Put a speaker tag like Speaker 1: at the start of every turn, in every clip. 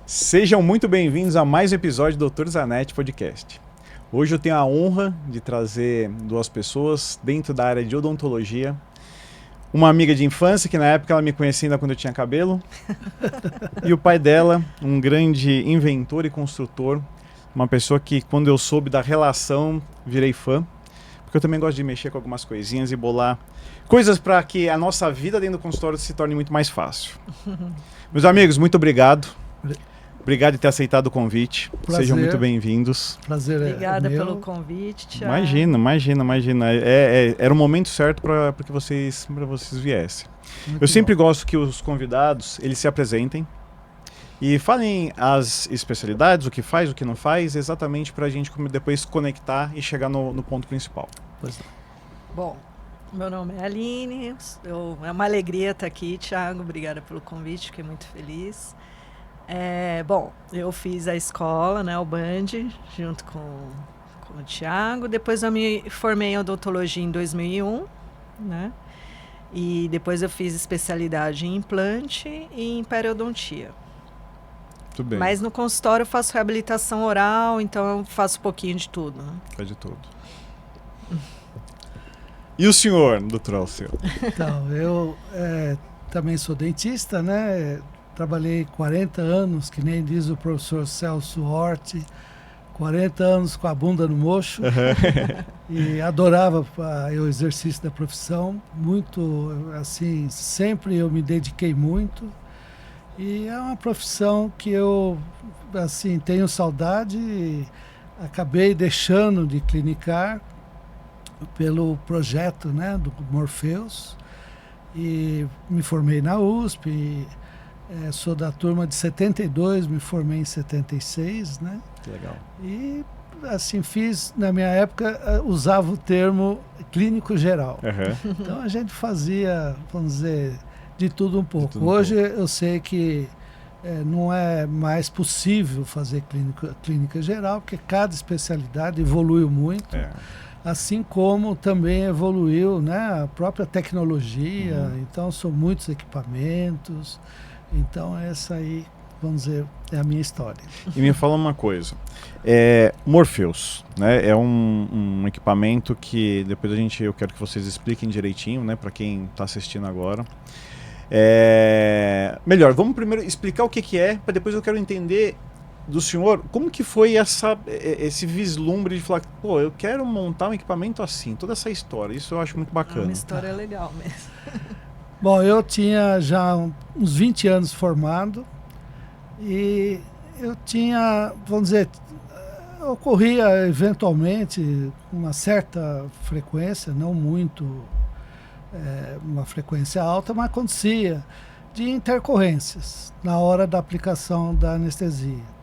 Speaker 1: Sejam muito bem-vindos a mais um episódio do Dr. Zanetti Podcast. Hoje eu tenho a honra de trazer duas pessoas dentro da área de odontologia. Uma amiga de infância, que na época ela me conhecia ainda quando eu tinha cabelo. E o pai dela, um grande inventor e construtor. Uma pessoa que, quando eu soube da relação, virei fã. Porque eu também gosto de mexer com algumas coisinhas e bolar coisas para que a nossa vida dentro do consultório se torne muito mais fácil. Meus amigos, muito obrigado. Obrigado por ter aceitado o convite.
Speaker 2: Prazer.
Speaker 1: Sejam muito bem-vindos.
Speaker 2: Prazer.
Speaker 3: Obrigada
Speaker 2: meu.
Speaker 3: pelo convite, Thiago.
Speaker 1: Imagina. Era o momento certo para que vocês viessem.
Speaker 2: Muito
Speaker 1: Sempre
Speaker 2: bom.
Speaker 1: gosto que os convidados eles se apresentem e falem as especialidades, o que faz, o que não faz, exatamente para a gente depois conectar e chegar no ponto principal.
Speaker 2: Pois não.
Speaker 3: Bom, meu nome é Aline. É uma alegria estar aqui, Thiago. Obrigada pelo convite, fiquei muito feliz. Bom, eu fiz a escola, né, o Band, junto com o Thiago. Depois eu me formei em odontologia em 2001, né? E depois eu fiz especialidade em implante e em periodontia.
Speaker 1: Tudo bem.
Speaker 3: Mas no consultório eu faço reabilitação oral, então eu faço um pouquinho de tudo, né?
Speaker 1: Faz de tudo. E o senhor, doutor Alceu?
Speaker 2: Então, eu também sou dentista, né? Trabalhei 40 anos, que nem diz o professor Celso Hort, 40 anos com a bunda no mocho. E adorava o exercício da profissão, muito, assim, sempre eu me dediquei muito. E é uma profissão que eu, assim, tenho saudade e acabei deixando de clinicar pelo projeto, né, do Morpheus, e me formei na USP, sou da turma de 72, me formei em 76, né?
Speaker 1: Legal.
Speaker 2: E assim fiz, na minha época, usava o termo clínico geral.
Speaker 1: Uhum.
Speaker 2: Então a gente fazia, vamos dizer, de tudo um pouco.
Speaker 1: tudo um
Speaker 2: Hoje eu sei que não é mais possível fazer clínica geral, porque cada especialidade evoluiu muito. Assim como também evoluiu, né, a própria tecnologia. Então são muitos equipamentos. Então essa aí, vamos dizer, é a minha história.
Speaker 1: E me fala uma coisa, Morpheus, né, é um equipamento que depois eu quero que vocês expliquem direitinho, né, para quem está assistindo agora. Melhor, vamos primeiro explicar o que é, para depois eu quero entender do senhor como que foi esse vislumbre de falar, pô, eu quero montar um equipamento assim, toda essa história, isso eu acho muito bacana.
Speaker 3: É uma história legal mesmo.
Speaker 2: Bom, eu tinha já uns 20 anos formado e eu tinha, vamos dizer, ocorria eventualmente uma certa frequência, não muito uma frequência alta, mas acontecia de intercorrências na hora da aplicação da anestesia.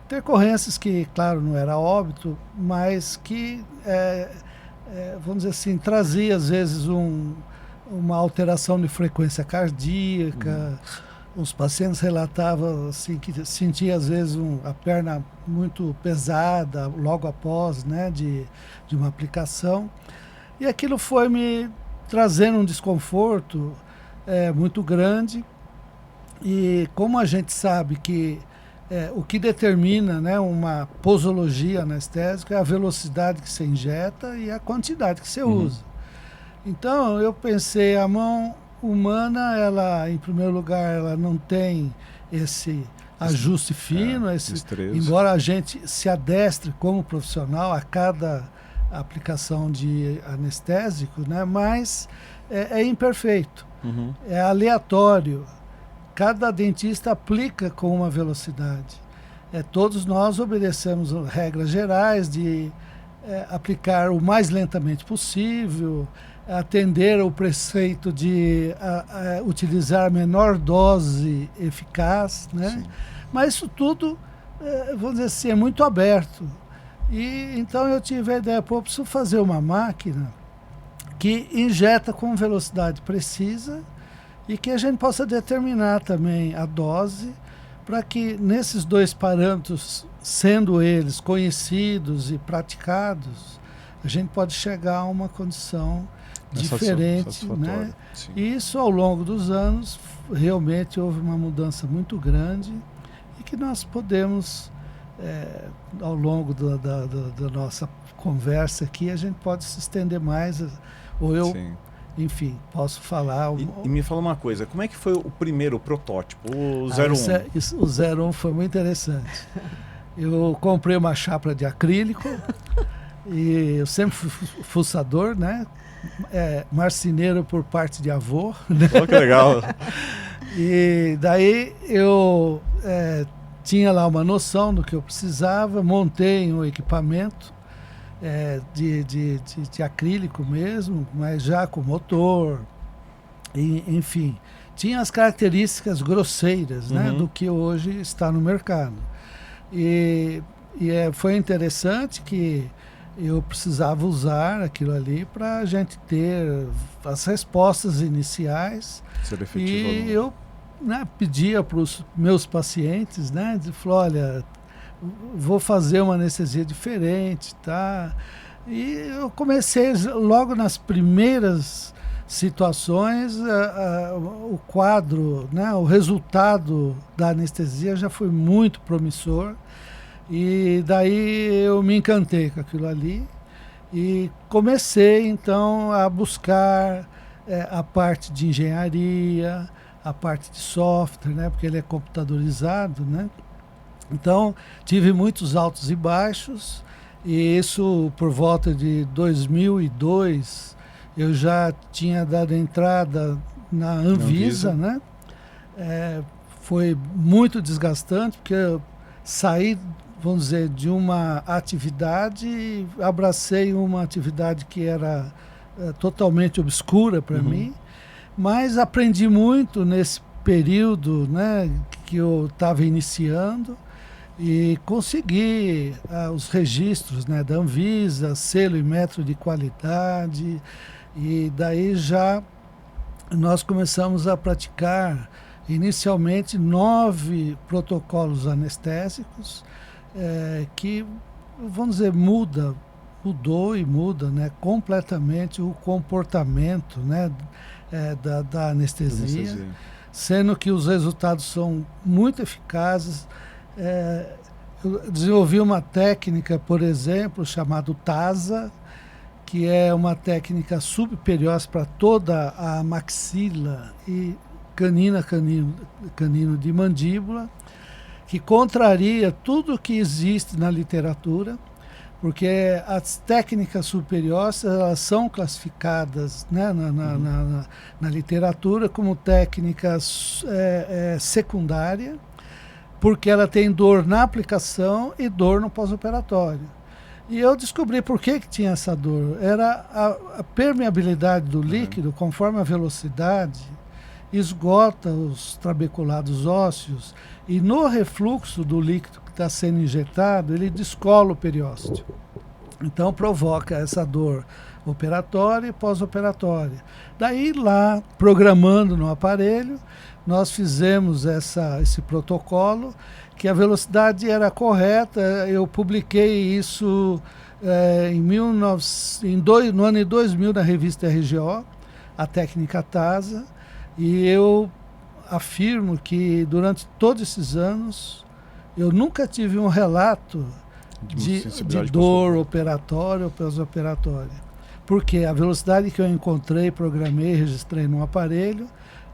Speaker 2: Intercorrências que, claro, não era óbito, mas que, vamos dizer assim, trazia às vezes uma alteração de frequência cardíaca. Os pacientes relatavam assim, que sentiam às vezes a perna muito pesada logo após, né, de uma aplicação. E aquilo foi me trazendo um desconforto muito grande. E como a gente sabe que o que determina, né, uma posologia anestésica é a velocidade que você injeta e a quantidade que você usa. Então eu pensei, a mão humana, ela, em primeiro lugar, ela não tem esse ajuste fino, embora a gente se adestre como profissional a cada aplicação de anestésico, né, mas é imperfeito, é aleatório. Cada dentista aplica com uma velocidade. Todos nós obedecemos regras gerais de aplicar o mais lentamente possível, atender ao preceito de utilizar a menor dose eficaz, né?
Speaker 1: Sim.
Speaker 2: Mas isso tudo, vamos dizer assim, é muito aberto. E então eu tive a ideia, pô, preciso fazer uma máquina que injeta com velocidade precisa e que a gente possa determinar também a dose para que nesses dois parâmetros, sendo eles conhecidos e praticados, a gente pode chegar a uma condição diferente, né? E isso ao longo dos anos realmente houve uma mudança muito grande e que nós podemos, ao longo da nossa conversa aqui, a gente pode se estender mais, ou eu,
Speaker 1: Sim.
Speaker 2: enfim, posso falar.
Speaker 1: E me fala uma coisa, como é que foi o primeiro protótipo, o 01?
Speaker 2: O 01 foi muito interessante. Eu comprei uma chapa de acrílico e eu sempre fui fuçador, né? Marceneiro por parte de avô. Né?
Speaker 1: Oh, que legal.
Speaker 2: E daí eu tinha lá uma noção do que eu precisava, montei um equipamento de acrílico mesmo, mas já com motor, e, enfim. Tinha as características grosseiras, né, do que hoje está no mercado. E foi interessante que eu precisava usar aquilo ali para a gente ter as respostas iniciais.
Speaker 1: Ser efetivo,
Speaker 2: e eu pedia para os meus pacientes, né, falou, olha, vou fazer uma anestesia diferente, tá? E eu comecei logo nas primeiras situações, o quadro, né, o resultado da anestesia já foi muito promissor. E daí eu me encantei com aquilo ali e comecei então a buscar a parte de engenharia, a parte de software, né, porque ele é computadorizado, né? Então tive muitos altos e baixos, e isso por volta de 2002 eu já tinha dado entrada na Anvisa, né? Foi muito desgastante, porque eu saí, vamos dizer, de uma atividade e abracei uma atividade que era totalmente obscura para mim, mas aprendi muito nesse período, né, que eu estava iniciando, e consegui os registros, né, da Anvisa, selo e metro de qualidade, e daí já nós começamos a praticar inicialmente 9 protocolos anestésicos, que, vamos dizer, mudou e muda, né, completamente o comportamento, né, da anestesia, sendo que os resultados são muito eficazes. Eu desenvolvi uma técnica, por exemplo, chamada TASA, que é uma técnica subperiósteo para toda a maxila e canino de mandíbula, que contraria tudo que existe na literatura, porque as técnicas superiores elas são classificadas, né, na literatura como técnicas secundária, porque ela tem dor na aplicação e dor no pós-operatório. E eu descobri por que tinha essa dor. Era a permeabilidade do líquido, conforme a velocidade, esgota os trabeculados ósseos, e no refluxo do líquido que está sendo injetado, ele descola o periósteo. Então provoca essa dor operatória e pós-operatória. Daí lá, programando no aparelho, nós fizemos esse protocolo, que a velocidade era correta. Eu publiquei isso no ano de 2000 na revista RGO, a técnica TASA, e eu afirmo que durante todos esses anos eu nunca tive um relato de dor operatória ou pós-operatória. Porque a velocidade que eu encontrei, programei, registrei no aparelho,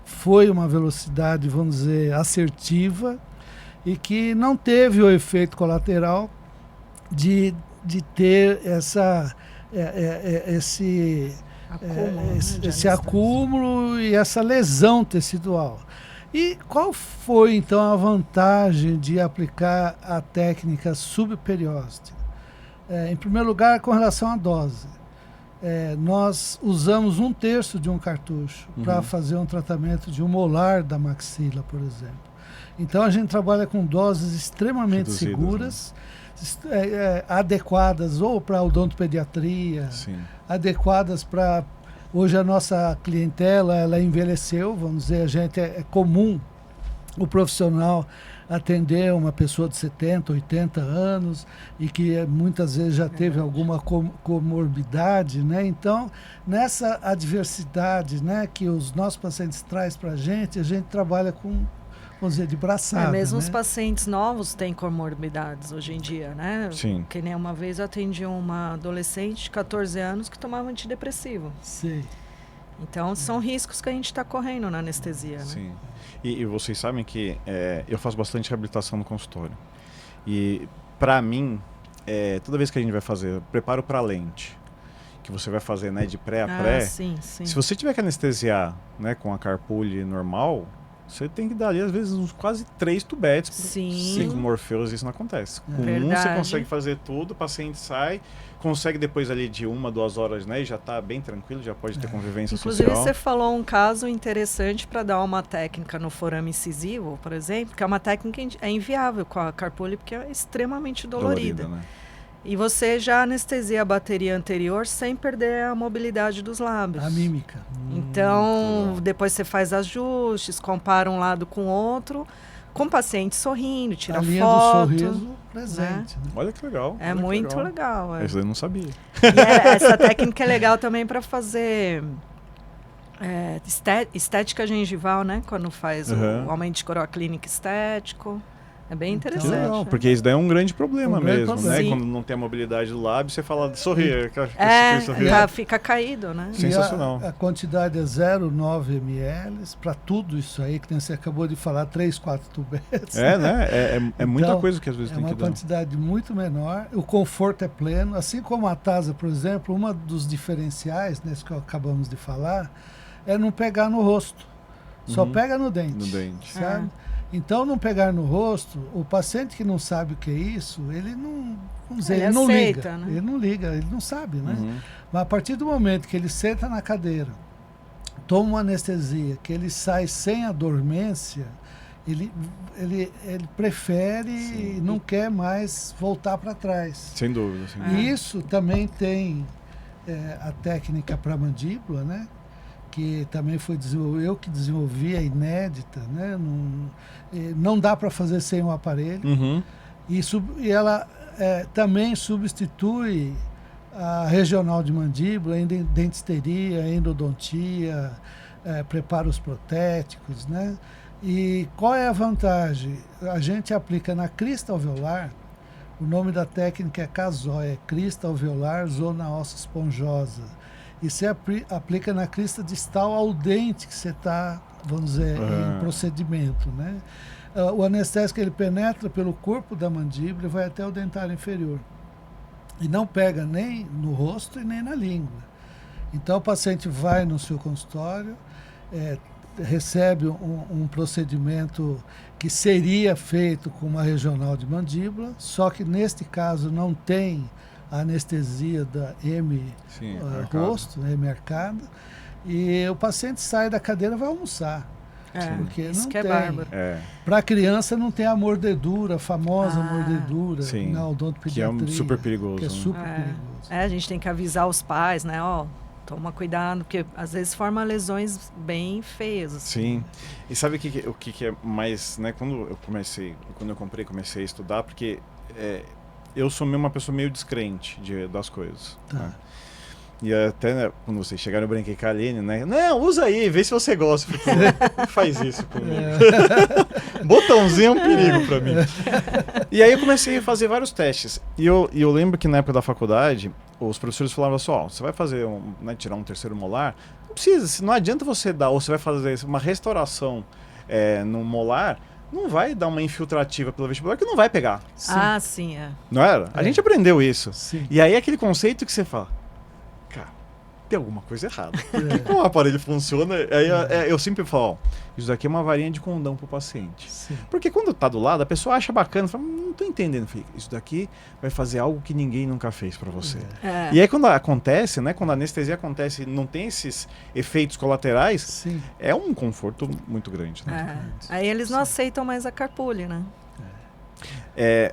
Speaker 2: foi uma velocidade, vamos dizer, assertiva, e que não teve o efeito colateral de ter esse acúmulo e essa lesão tecidual. E qual foi, então, a vantagem de aplicar a técnica subperiósteo? Em primeiro lugar, com relação à dose. Nós usamos 1/3 de um cartucho para fazer um tratamento de um molar da maxila, por exemplo. Então a gente trabalha com doses extremamente seguras, né? Adequadas ou para odontopediatria, adequadas para... Hoje a nossa clientela, ela envelheceu, vamos dizer, é comum o profissional atender uma pessoa de 70, 80 anos e que muitas vezes já teve alguma comorbidade, né? Então, nessa adversidade, né, que os nossos pacientes trazem para a gente trabalha com vamos dizer, de braçada.
Speaker 3: Mesmo os
Speaker 2: né?
Speaker 3: pacientes novos têm comorbidades hoje em dia, né?
Speaker 1: Sim.
Speaker 3: Que nem uma vez eu atendi uma adolescente de 14 anos que tomava antidepressivo.
Speaker 2: Sei.
Speaker 3: Então, são riscos que a gente está correndo na anestesia, né?
Speaker 1: Sim. E vocês sabem que eu faço bastante reabilitação no consultório. E, para mim, toda vez que a gente vai fazer preparo para lente, que você vai fazer, né, de pré a pré,
Speaker 3: Sim, sim.
Speaker 1: se você tiver que anestesiar, né, com a carpule normal, você tem que dar ali, às vezes, uns quase 3 tubetes.
Speaker 3: Sim.
Speaker 1: E com Morpheus isso não acontece. Com um
Speaker 3: Verdade.
Speaker 1: você consegue fazer tudo, o paciente sai, consegue depois ali de 1 a 2 horas, né, e já está bem tranquilo, já pode ter convivência
Speaker 3: Inclusive,
Speaker 1: social.
Speaker 3: você falou um caso interessante para dar uma técnica no forame incisivo, por exemplo, que é uma técnica inviável com a carpule, porque é extremamente dolorida.
Speaker 1: Né?
Speaker 3: E você já anestesia a bateria anterior sem perder a mobilidade dos lábios.
Speaker 2: A mímica.
Speaker 3: Então,
Speaker 1: legal.
Speaker 3: depois você faz ajustes, compara um lado com o outro, com o paciente sorrindo, tira
Speaker 2: a linha
Speaker 3: foto.
Speaker 2: do sorriso presente. Né?
Speaker 1: Olha que legal.
Speaker 3: É
Speaker 1: olha que
Speaker 3: muito legal.
Speaker 1: Isso eu não sabia.
Speaker 3: E essa técnica é legal também para fazer estética gengival, né? Quando faz o aumento de coroaclínico estético. É bem
Speaker 2: Então,
Speaker 3: interessante.
Speaker 1: Legal,
Speaker 3: né?
Speaker 1: porque isso daí é um grande problema
Speaker 2: Um grande
Speaker 1: mesmo,
Speaker 2: problema.
Speaker 1: né?
Speaker 3: Sim.
Speaker 1: Quando não tem a mobilidade do lábio, você fala de sorrir. Sorrir.
Speaker 3: Fica caído, né?
Speaker 1: Sensacional.
Speaker 2: E a quantidade é 0,9 ml para tudo isso aí, que você acabou de falar, 3, 4 tubetes.
Speaker 1: Né? É muita
Speaker 2: Então,
Speaker 1: coisa que às vezes
Speaker 2: É
Speaker 1: tem
Speaker 2: uma
Speaker 1: que dar.
Speaker 2: quantidade muito menor, o conforto é pleno, assim como a TASA, por exemplo, uma dos diferenciais, nesse que acabamos de falar, é não pegar no rosto, só pega no dente.
Speaker 1: No dente.
Speaker 2: Sabe? Então, não pegar no rosto, o paciente que não sabe o que é isso, ele não, vamos dizer,
Speaker 3: Ele
Speaker 2: ele não
Speaker 3: aceita,
Speaker 2: liga,
Speaker 3: né?
Speaker 2: ele não liga, ele não sabe, né?
Speaker 1: Uhum.
Speaker 2: Mas a partir do momento que ele senta na cadeira, toma uma anestesia, que ele sai sem a dormência, ele prefere e não quer mais voltar para trás.
Speaker 1: Sem dúvida. Sem dúvida.
Speaker 2: E isso também tem a técnica para mandíbula, né? Que também foi eu que desenvolvi, a inédita, né? Não dá para fazer sem o aparelho.
Speaker 1: Uhum.
Speaker 2: E ela também substitui a regional de mandíbula em dentisteria, endodontia, preparos protéticos, né? E qual é a vantagem? A gente aplica na crista alveolar, o nome da técnica é CASOI, é crista alveolar, zona óssea esponjosa. E você aplica na crista distal ao dente que você está, vamos dizer, em procedimento, né? O anestésico ele penetra pelo corpo da mandíbula e vai até o dentário inferior. E não pega nem no rosto e nem na língua. Então o paciente vai no seu consultório, recebe um procedimento que seria feito com uma regional de mandíbula, só que neste caso não tem a anestesia da rosto, M arcada, e o paciente sai da cadeira e vai almoçar. Porque
Speaker 3: isso
Speaker 2: não
Speaker 3: que
Speaker 2: tem.
Speaker 3: é bárbaro.
Speaker 2: Para a criança não tem a mordedura, a famosa mordedura
Speaker 1: sim,
Speaker 2: na odontopediatria.
Speaker 1: que é super perigoso.
Speaker 2: Que é
Speaker 1: né?
Speaker 2: super perigoso.
Speaker 3: A gente tem que avisar os pais, né? Ó, toma cuidado, porque às vezes forma lesões bem feias. Assim.
Speaker 1: Sim. E sabe o que é mais, né? Quando eu comecei a estudar, porque eu sou uma pessoa meio descrente das coisas.
Speaker 2: Tá.
Speaker 1: Né? E até, né, quando vocês chegaram, eu brinquei com a Aline, né? Não, usa aí, vê se você gosta. Não faz isso comigo. Botãozinho é um perigo pra mim. E aí eu comecei a fazer vários testes. E eu lembro que na época da faculdade, os professores falavam assim, ó, você vai fazer, tirar um terceiro molar, não precisa, não adianta você dar, ou você vai fazer uma restauração no molar, não vai dar uma infiltrativa pelo vestibular que não vai pegar.
Speaker 2: Sim.
Speaker 3: Sim,
Speaker 1: Não era? A gente aprendeu isso.
Speaker 2: Sim.
Speaker 1: E aí aquele conceito que você fala, cara, tem alguma coisa errada. Como o aparelho funciona, aí eu sempre falo, ó, isso daqui é uma varinha de condão pro paciente.
Speaker 2: Sim.
Speaker 1: Porque quando tá do lado, a pessoa acha bacana, fala, não tô entendendo, filho. Isso daqui vai fazer algo que ninguém nunca fez pra você. E aí quando acontece, né, quando a anestesia acontece e não tem esses efeitos colaterais,
Speaker 2: Sim.
Speaker 1: é um conforto muito grande. Né?
Speaker 3: Aí eles não aceitam mais a carpule, né?
Speaker 2: É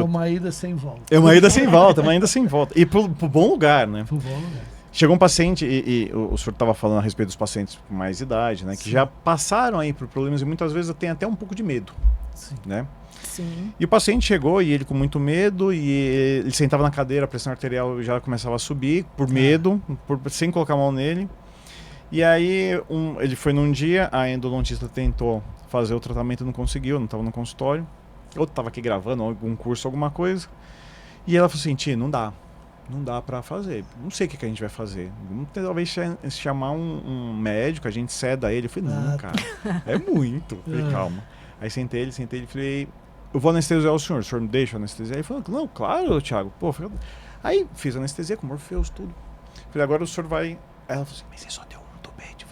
Speaker 2: uma ida sem volta.
Speaker 1: É uma ida sem volta, uma ida sem volta. E pro bom lugar, né?
Speaker 2: Pro bom lugar.
Speaker 1: Chegou um paciente, e o senhor estava falando a respeito dos pacientes com mais idade, né? Que já passaram aí por problemas e muitas vezes tem até um pouco de medo,
Speaker 2: Sim.
Speaker 1: né?
Speaker 3: Sim.
Speaker 1: E o paciente chegou e ele com muito medo, e ele sentava na cadeira, a pressão arterial já começava a subir, por medo, sem colocar a mão nele. E aí, ele foi num dia, a endodontista tentou fazer o tratamento, não conseguiu, não estava no consultório. Ou estava aqui gravando algum curso, alguma coisa. E ela falou assim, Ti, não dá para fazer. Não sei o que a gente vai fazer. Vamos talvez chamar um médico, a gente ceda ele. Eu falei, não, cara, é muito. Eu falei, calma. Aí sentei ele, falei, eu vou anestesiar o senhor me deixa anestesiar? Ele falou, não, claro, Thiago. Pô, aí fiz anestesia com Morpheus, tudo. Falei, agora o senhor vai... Aí ela falou assim, mas você só deu um tubete.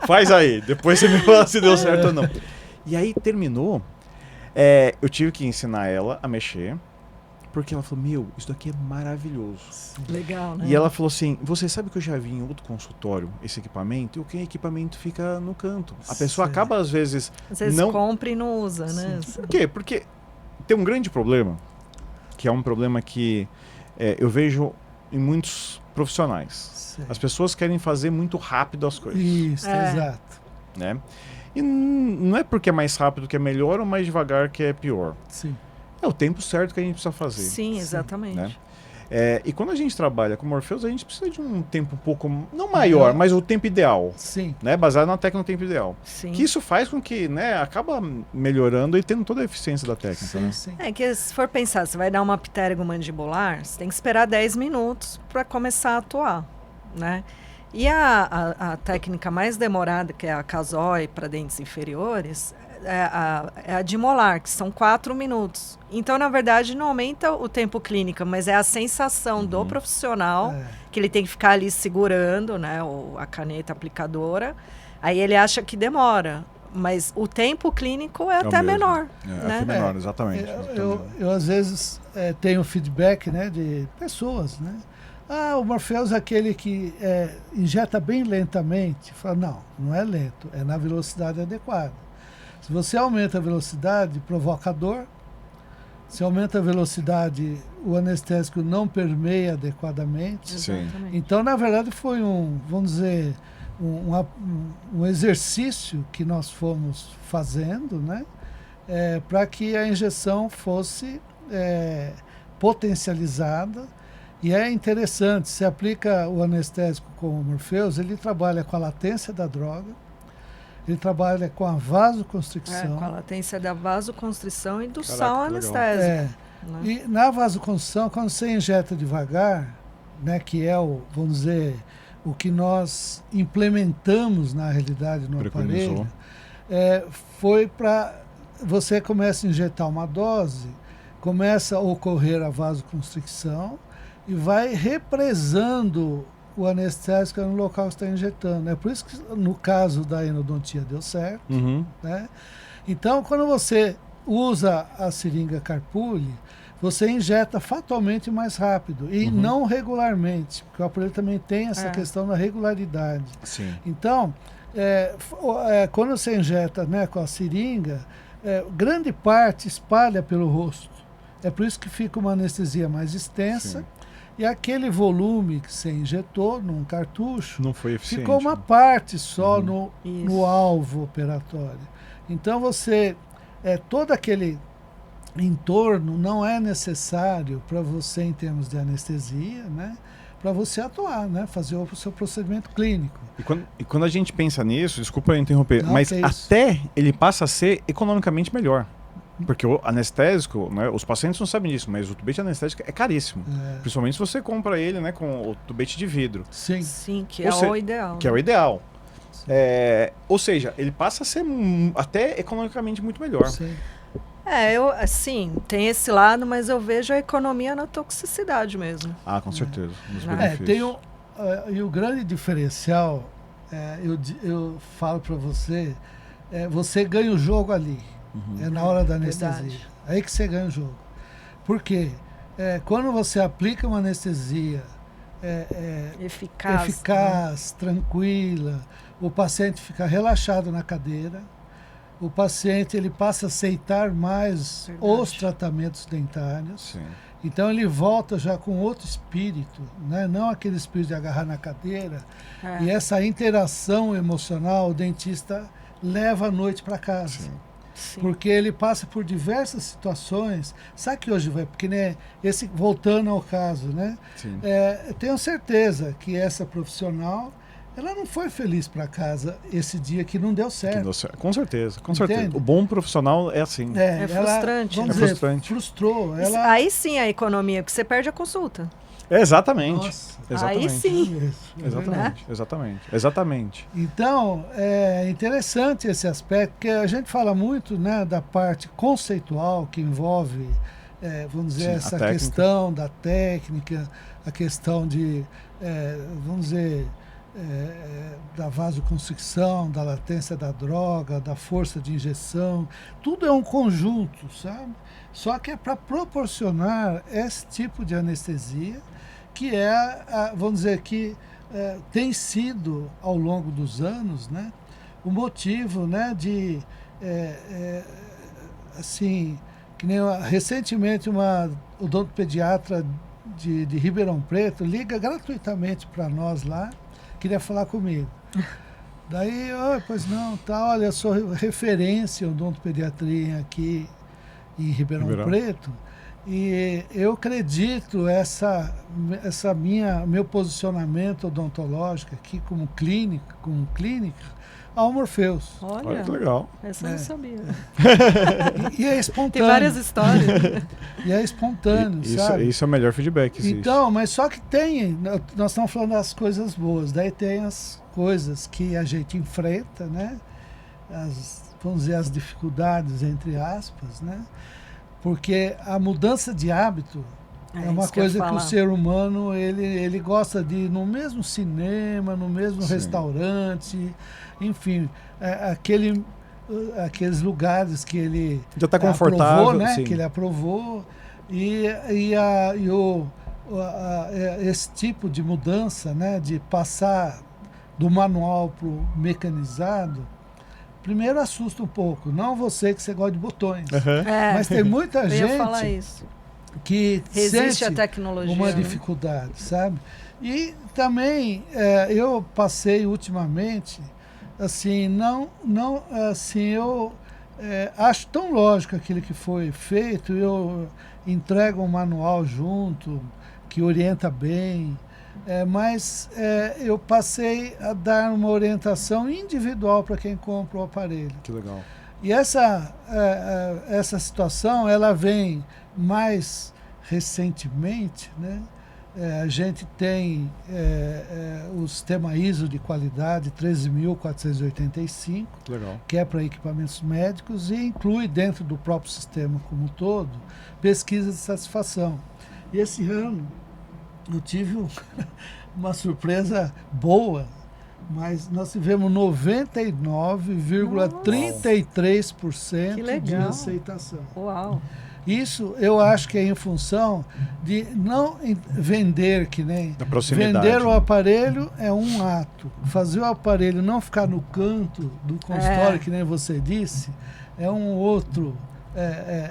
Speaker 1: Faz aí, depois você me fala se deu certo ou não. E aí terminou, eu tive que ensinar ela a mexer, porque ela falou, isso daqui é maravilhoso.
Speaker 3: Legal, né?
Speaker 1: E ela falou assim, você sabe que eu já vi em outro consultório esse equipamento? E o equipamento fica no canto. A pessoa acaba, às vezes não...
Speaker 3: compra e não usa, né?
Speaker 1: Por quê? Porque tem um grande problema, que é um problema que eu vejo em muitos profissionais. As pessoas querem fazer muito rápido as coisas.
Speaker 2: Isso, exato.
Speaker 1: Né? E não é porque é mais rápido que é melhor ou mais devagar que é pior.
Speaker 2: Sim.
Speaker 1: É o tempo certo que a gente precisa fazer.
Speaker 3: Sim, exatamente.
Speaker 1: Né? E quando a gente trabalha com Morpheus, a gente precisa de um tempo um pouco, não maior, mas o tempo ideal.
Speaker 2: Sim.
Speaker 1: Né? Baseado na técnica no tempo ideal.
Speaker 3: Sim.
Speaker 1: Que isso faz com que, né, acaba melhorando e tendo toda a eficiência da técnica.
Speaker 2: Sim,
Speaker 1: né?
Speaker 2: sim.
Speaker 3: É que se for pensar, você vai dar uma pterygomandibular, você tem que esperar 10 minutos para começar a atuar, né? E a técnica mais demorada, que é a Casói para dentes inferiores, é a de molar, que são 4 minutos. Então, na verdade, não aumenta o tempo clínico, mas é a sensação do profissional, que ele tem que ficar ali segurando, né, a caneta aplicadora. Aí ele acha que demora, mas o tempo clínico é até menor.
Speaker 1: Né? Até menor, exatamente.
Speaker 2: Eu às vezes tenho feedback, né, de pessoas, né? O Morpheus é aquele que injeta bem lentamente. Fala, não é lento, é na velocidade adequada. Se você aumenta a velocidade, provoca dor. Se aumenta a velocidade, o anestésico não permeia adequadamente.
Speaker 1: Sim.
Speaker 2: Então, na verdade, foi vamos dizer, um exercício que nós fomos fazendo, né, para que a injeção fosse potencializada. E é interessante, se aplica o anestésico com o Morpheus, ele trabalha com a latência da droga, ele trabalha com a vasoconstricção.
Speaker 3: Com a latência da vasoconstrição e do sal anestésico.
Speaker 2: Né? E na vasoconstrição, quando você injeta devagar, né, que é vamos dizer, o que nós implementamos na realidade no aparelho, foi para você começa a injetar uma dose, começa a ocorrer a vasoconstricção e vai represando o anestésico no local que está injetando. É por isso que no caso da endodontia deu certo. Né? Então, quando você usa a seringa Carpuli, você injeta fatalmente mais rápido e não regularmente, porque o aparelho também tem essa questão da regularidade.
Speaker 1: Sim.
Speaker 2: Então, quando você injeta, né, com a seringa, grande parte espalha pelo rosto. É por isso que fica uma anestesia mais extensa. Sim. E aquele volume que você injetou num cartucho
Speaker 1: não foi eficiente,
Speaker 2: ficou uma parte só no alvo operatório. Então você, todo aquele entorno não é necessário para você, em termos de anestesia, né, para você atuar, né, fazer o seu procedimento clínico.
Speaker 1: E quando a gente pensa nisso, desculpa interromper, mas até ele passa a ser economicamente melhor. Porque o anestésico, né, os pacientes não sabem disso, mas o tubete anestésico é caríssimo. Principalmente se você compra ele, né, com o tubete de vidro.
Speaker 2: Sim.
Speaker 3: Sim, que é o ideal.
Speaker 1: Que é o ideal. Ou seja, ele passa a ser até economicamente muito melhor.
Speaker 2: Sim.
Speaker 3: Assim, tem esse lado, mas eu vejo a economia na toxicidade mesmo.
Speaker 1: Com certeza.
Speaker 2: E o grande diferencial, eu falo para você, você ganha o jogo ali. Na hora da anestesia. Verdade. Aí que você ganha o jogo. Por quê? Quando você aplica uma anestesia eficaz, tranquila, o paciente fica relaxado na cadeira, o paciente ele passa a aceitar mais os tratamentos dentários.
Speaker 1: Sim.
Speaker 2: Então ele volta já com outro espírito, né? Não aquele espírito de agarrar na cadeira. E essa interação emocional o dentista leva à noite para casa.
Speaker 1: Sim.
Speaker 3: Sim.
Speaker 2: Porque ele passa por diversas situações. Sabe que hoje vai, porque né, voltando ao caso, né?
Speaker 1: Sim.
Speaker 2: Eu tenho certeza que essa profissional ela não foi feliz para casa esse dia que não deu certo.
Speaker 1: Com certeza, com
Speaker 2: Entende?
Speaker 1: certeza. O bom profissional é assim.
Speaker 3: É
Speaker 2: Ela,
Speaker 3: frustrante,
Speaker 2: vamos
Speaker 1: né?
Speaker 2: dizer,
Speaker 1: Frustrante.
Speaker 2: frustrou. Ela...
Speaker 3: Aí sim a economia, porque você perde a consulta.
Speaker 1: Exatamente.
Speaker 2: Nossa,
Speaker 1: Exatamente.
Speaker 3: Aí sim.
Speaker 1: Exatamente, exatamente, exatamente.
Speaker 2: Então, é interessante esse aspecto, porque a gente fala muito, né, da parte conceitual que envolve, vamos dizer,
Speaker 1: Sim,
Speaker 2: essa
Speaker 1: técnica.
Speaker 2: questão da técnica, a questão de, vamos dizer, da vasoconstricção, da latência da droga, da força de injeção, tudo é um conjunto, sabe? Só que é para proporcionar esse tipo de anestesia, que vamos dizer, que tem sido, ao longo dos anos, né, o motivo, né, de, assim, que nem recentemente uma odontopediatra de Ribeirão Preto liga gratuitamente para nós lá, queria falar comigo. Daí, pois não, tá, olha, eu sou referência em odontopediatria aqui em Ribeirão Preto, e eu acredito meu posicionamento odontológico aqui como clínica ao Morpheus.
Speaker 1: Olha que legal.
Speaker 3: Essa eu não sabia.
Speaker 2: E é espontâneo.
Speaker 3: Tem várias histórias.
Speaker 2: E é espontâneo, sabe?
Speaker 1: Isso é o melhor feedback que existe.
Speaker 2: Então, mas só que nós estamos falando das coisas boas, daí tem as coisas que a gente enfrenta, né? Vamos dizer, as dificuldades, entre aspas, né? Porque a mudança de hábito é uma coisa que o ser humano, ele gosta de ir no mesmo cinema, no mesmo restaurante, enfim, aqueles lugares que ele
Speaker 1: já está confortável,
Speaker 2: aprovou, né?
Speaker 1: Sim.
Speaker 2: Que ele aprovou, esse tipo de mudança, né? De passar do manual para o mecanizado, primeiro assusta um pouco, não você que você gosta de botões, mas tem muita gente que
Speaker 3: resiste à
Speaker 2: sente
Speaker 3: tecnologia,
Speaker 2: uma dificuldade, sabe? E também eu passei ultimamente, assim, eu acho tão lógico aquilo que foi feito, eu entrego um manual junto, que orienta bem, mas eu passei a dar uma orientação individual para quem compra o aparelho.
Speaker 1: Que legal.
Speaker 2: E essa situação, ela vem mais recentemente, né? A gente tem o sistema ISO de qualidade 13.485, que é para equipamentos médicos e inclui dentro do próprio sistema como um todo pesquisa de satisfação. E esse ano eu tive uma surpresa boa, mas nós tivemos 99,33% de aceitação.
Speaker 3: Uau!
Speaker 2: Isso eu acho que é em função de não vender, que nem vender o aparelho é um ato. Fazer o aparelho não ficar no canto do consultório, que nem você disse, é um outro.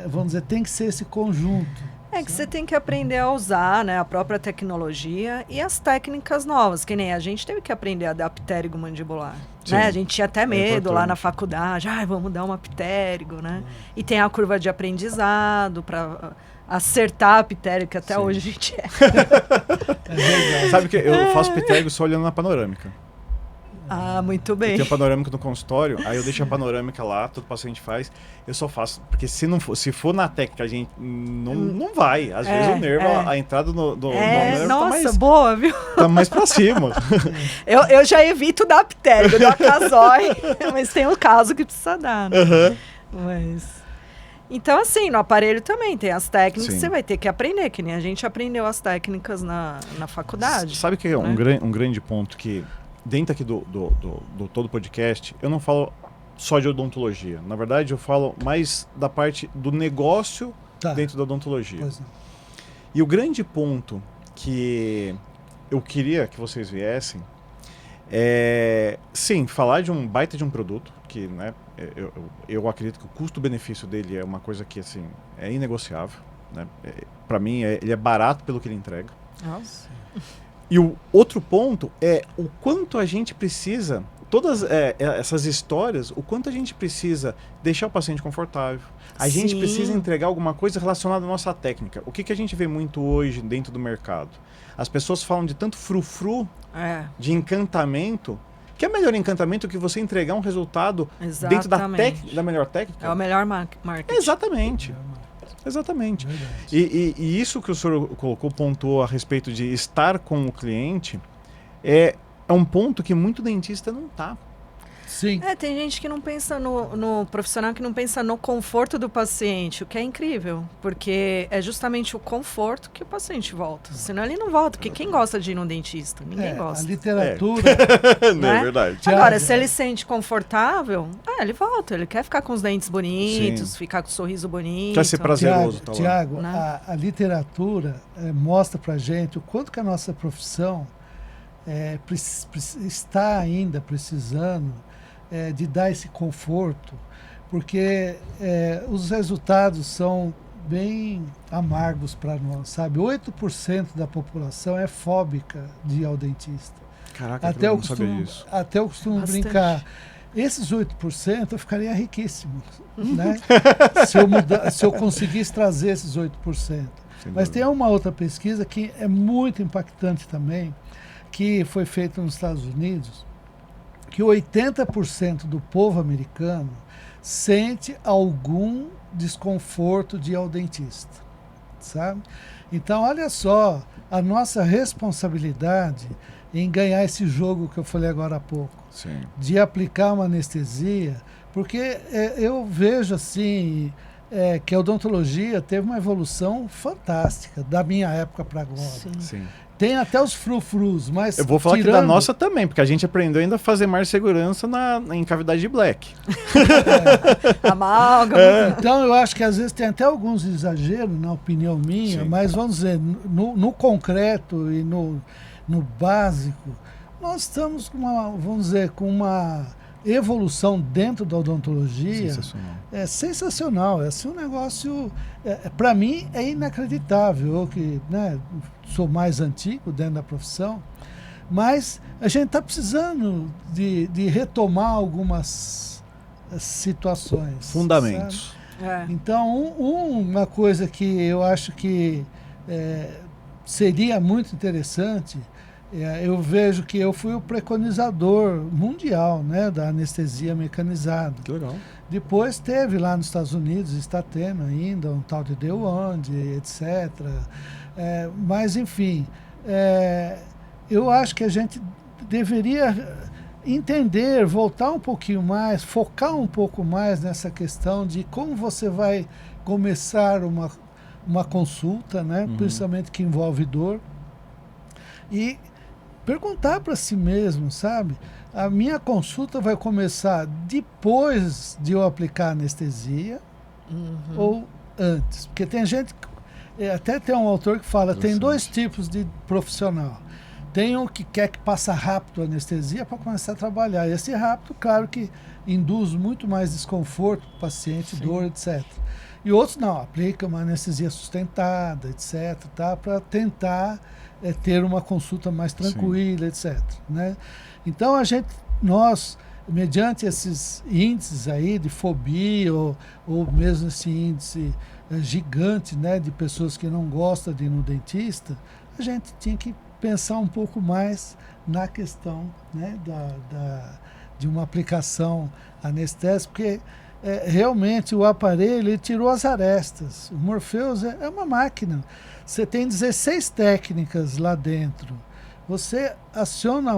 Speaker 2: Vamos dizer, tem que ser esse conjunto.
Speaker 3: Que você tem que aprender a usar, né, a própria tecnologia e as técnicas novas, que nem a gente teve que aprender a dar aptérigo mandibular. Né? A gente tinha até medo lá na faculdade, vamos dar um aptérigo, né? E tem a curva de aprendizado para acertar a aptérigo, que até hoje a gente
Speaker 1: Sabe que eu faço aptérigo só olhando na panorâmica.
Speaker 3: Muito bem.
Speaker 1: Eu tenho panorâmica no consultório, aí eu deixo a panorâmica lá, todo paciente faz, eu só faço, porque se for na técnica, a gente não vai. Às vezes o nervo, a entrada no nervo
Speaker 3: nossa, boa, viu?
Speaker 1: Tá mais pra cima.
Speaker 3: eu já evito dar aptérigo, dar casói, mas tem um caso que precisa dar, né? Então, assim, no aparelho também tem as técnicas que você vai ter que aprender, que nem a gente aprendeu as técnicas na faculdade.
Speaker 1: Sabe que é um grande ponto que dentro aqui do todo podcast, eu não falo só de odontologia. Na verdade, eu falo mais da parte do negócio dentro da odontologia. E o grande ponto que eu queria que vocês viessem é, sim, falar de um baita de um produto, que, né, eu acredito que o custo-benefício dele é uma coisa que, assim, é inegociável. Né? Para mim, ele é barato pelo que ele entrega.
Speaker 3: Nossa.
Speaker 1: E o outro ponto é o quanto a gente precisa todas essas histórias, o quanto a gente precisa deixar o paciente confortável. A gente precisa entregar alguma coisa relacionada à nossa técnica. O que a gente vê muito hoje dentro do mercado? As pessoas falam de tanto frufru, de encantamento, que é melhor encantamento que você entregar um resultado dentro da melhor técnica.
Speaker 3: É o melhor marketing.
Speaker 1: Exatamente. Exatamente. E isso que o senhor colocou, pontuou a respeito de estar com o cliente, é um ponto que muito dentista não está.
Speaker 2: Sim.
Speaker 3: Tem gente que não pensa no profissional, que não pensa no conforto do paciente, o que é incrível, porque é justamente o conforto que o paciente volta. Senão ele não volta, porque quem gosta de ir no dentista? Ninguém gosta.
Speaker 2: A literatura...
Speaker 1: Não é verdade.
Speaker 3: Agora, se ele se sente confortável, ele volta. Ele quer ficar com os dentes bonitos, ficar com o sorriso bonito.
Speaker 1: Quer ser prazeroso.
Speaker 2: Tiago, a literatura mostra pra gente o quanto que a nossa profissão está ainda precisando de dar esse conforto, porque os resultados são bem amargos para nós, sabe? 8% da população é fóbica de ir ao dentista.
Speaker 1: Caraca, eu não sabia isso.
Speaker 2: Até eu costumo brincar. Esses 8% eu ficaria riquíssimo, né? se eu conseguisse trazer esses 8%. Mas tem uma outra pesquisa que é muito impactante também, que foi feita nos Estados Unidos, que 80% do povo americano sente algum desconforto de ir ao dentista, sabe? Então, olha só, a nossa responsabilidade em ganhar esse jogo que eu falei agora há pouco, de aplicar uma anestesia, porque eu vejo assim que a odontologia teve uma evolução fantástica da minha época para agora.
Speaker 1: Sim.
Speaker 2: Tem até os frufrus, mas
Speaker 1: eu vou falar que da nossa também, porque a gente aprendeu ainda a fazer mais segurança em cavidade de black.
Speaker 3: Amálgama.
Speaker 2: Então eu acho que às vezes tem até alguns exageros, na opinião minha, mas vamos dizer, no concreto e no básico, nós estamos com uma evolução dentro da odontologia sensacional. É assim, um negócio, para mim, é inacreditável. Eu que sou mais antigo dentro da profissão, mas a gente está precisando de retomar algumas situações.
Speaker 1: Fundamentos.
Speaker 2: Então, uma coisa que eu acho que seria muito interessante, eu vejo que eu fui o preconizador mundial, da anestesia mecanizada.
Speaker 1: Que legal.
Speaker 2: Depois teve lá nos Estados Unidos, está tendo ainda, um tal de DeWand, etc. Mas, enfim, eu acho que a gente deveria entender, voltar um pouquinho mais, focar um pouco mais nessa questão de como você vai começar uma consulta, principalmente que envolve dor, e perguntar para si mesmo, sabe? A minha consulta vai começar depois de eu aplicar anestesia ou antes? Porque tem gente, até tem um autor que fala, tem dois tipos de profissional. Tem um que quer que passe rápido a anestesia para começar a trabalhar. E esse rápido, claro que induz muito mais desconforto para o paciente, dor, etc. E outros não, aplica uma anestesia sustentada, etc., para tentar ter uma consulta mais tranquila, etc. Então, nós, mediante esses índices aí de fobia, ou mesmo esse índice gigante, de pessoas que não gostam de ir no dentista, a gente tinha que pensar um pouco mais na questão de uma aplicação anestésica, porque realmente o aparelho ele tirou as arestas. O Morpheus é uma máquina. Você tem 16 técnicas lá dentro. Você aciona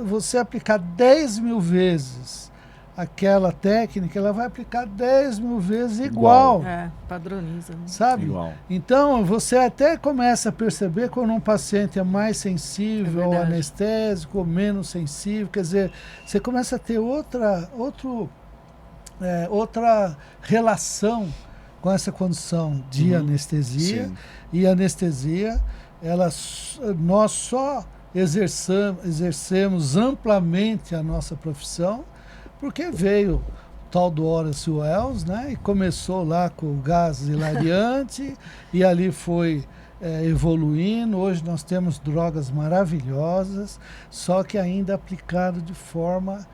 Speaker 2: você aplicar 10 mil vezes aquela técnica, ela vai aplicar 10 mil vezes igual.
Speaker 3: Padroniza.
Speaker 2: Sabe?
Speaker 1: Igual.
Speaker 2: Então, você até começa a perceber quando um paciente é mais sensível ao anestésico, ou menos sensível. Quer dizer, você começa a ter outra relação com essa condição de anestesia.
Speaker 1: Sim.
Speaker 2: E a anestesia, nós só exercemos amplamente a nossa profissão porque veio o tal do Horace Wells, e começou lá com o gás hilariante e ali foi evoluindo. Hoje nós temos drogas maravilhosas, só que ainda aplicado de forma...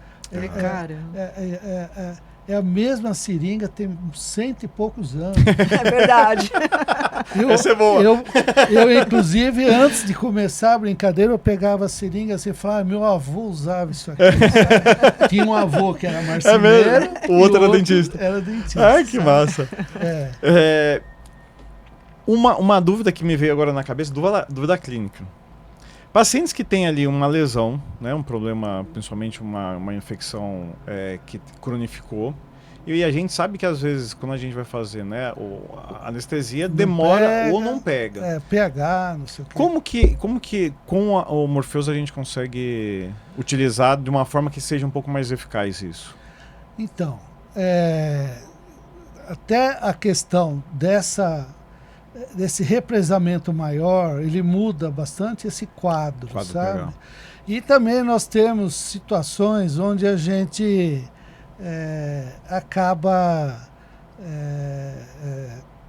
Speaker 2: É a mesma seringa, tem 100 e poucos anos.
Speaker 3: É verdade.
Speaker 1: Essa é boa.
Speaker 2: Eu, inclusive, antes de começar a brincadeira, eu pegava a seringa assim e falava, meu avô usava isso aqui. Sabe? Tinha um avô que era marceneiro.
Speaker 1: O outro era dentista.
Speaker 2: Era dentista.
Speaker 1: Ai, que massa. Uma dúvida que me veio agora na cabeça, dúvida clínica. Pacientes que têm ali uma lesão, né, um problema, principalmente uma infecção que cronificou, e a gente sabe que às vezes quando a gente vai fazer, né, a anestesia demora ou não pega.
Speaker 2: pH, não sei o quê.
Speaker 1: Como que com o Morpheus a gente consegue utilizar de uma forma que seja um pouco mais eficaz isso?
Speaker 2: Então, até a questão desse represamento maior, ele muda bastante esse quadro, sabe? Legal. E também nós temos situações onde a gente acaba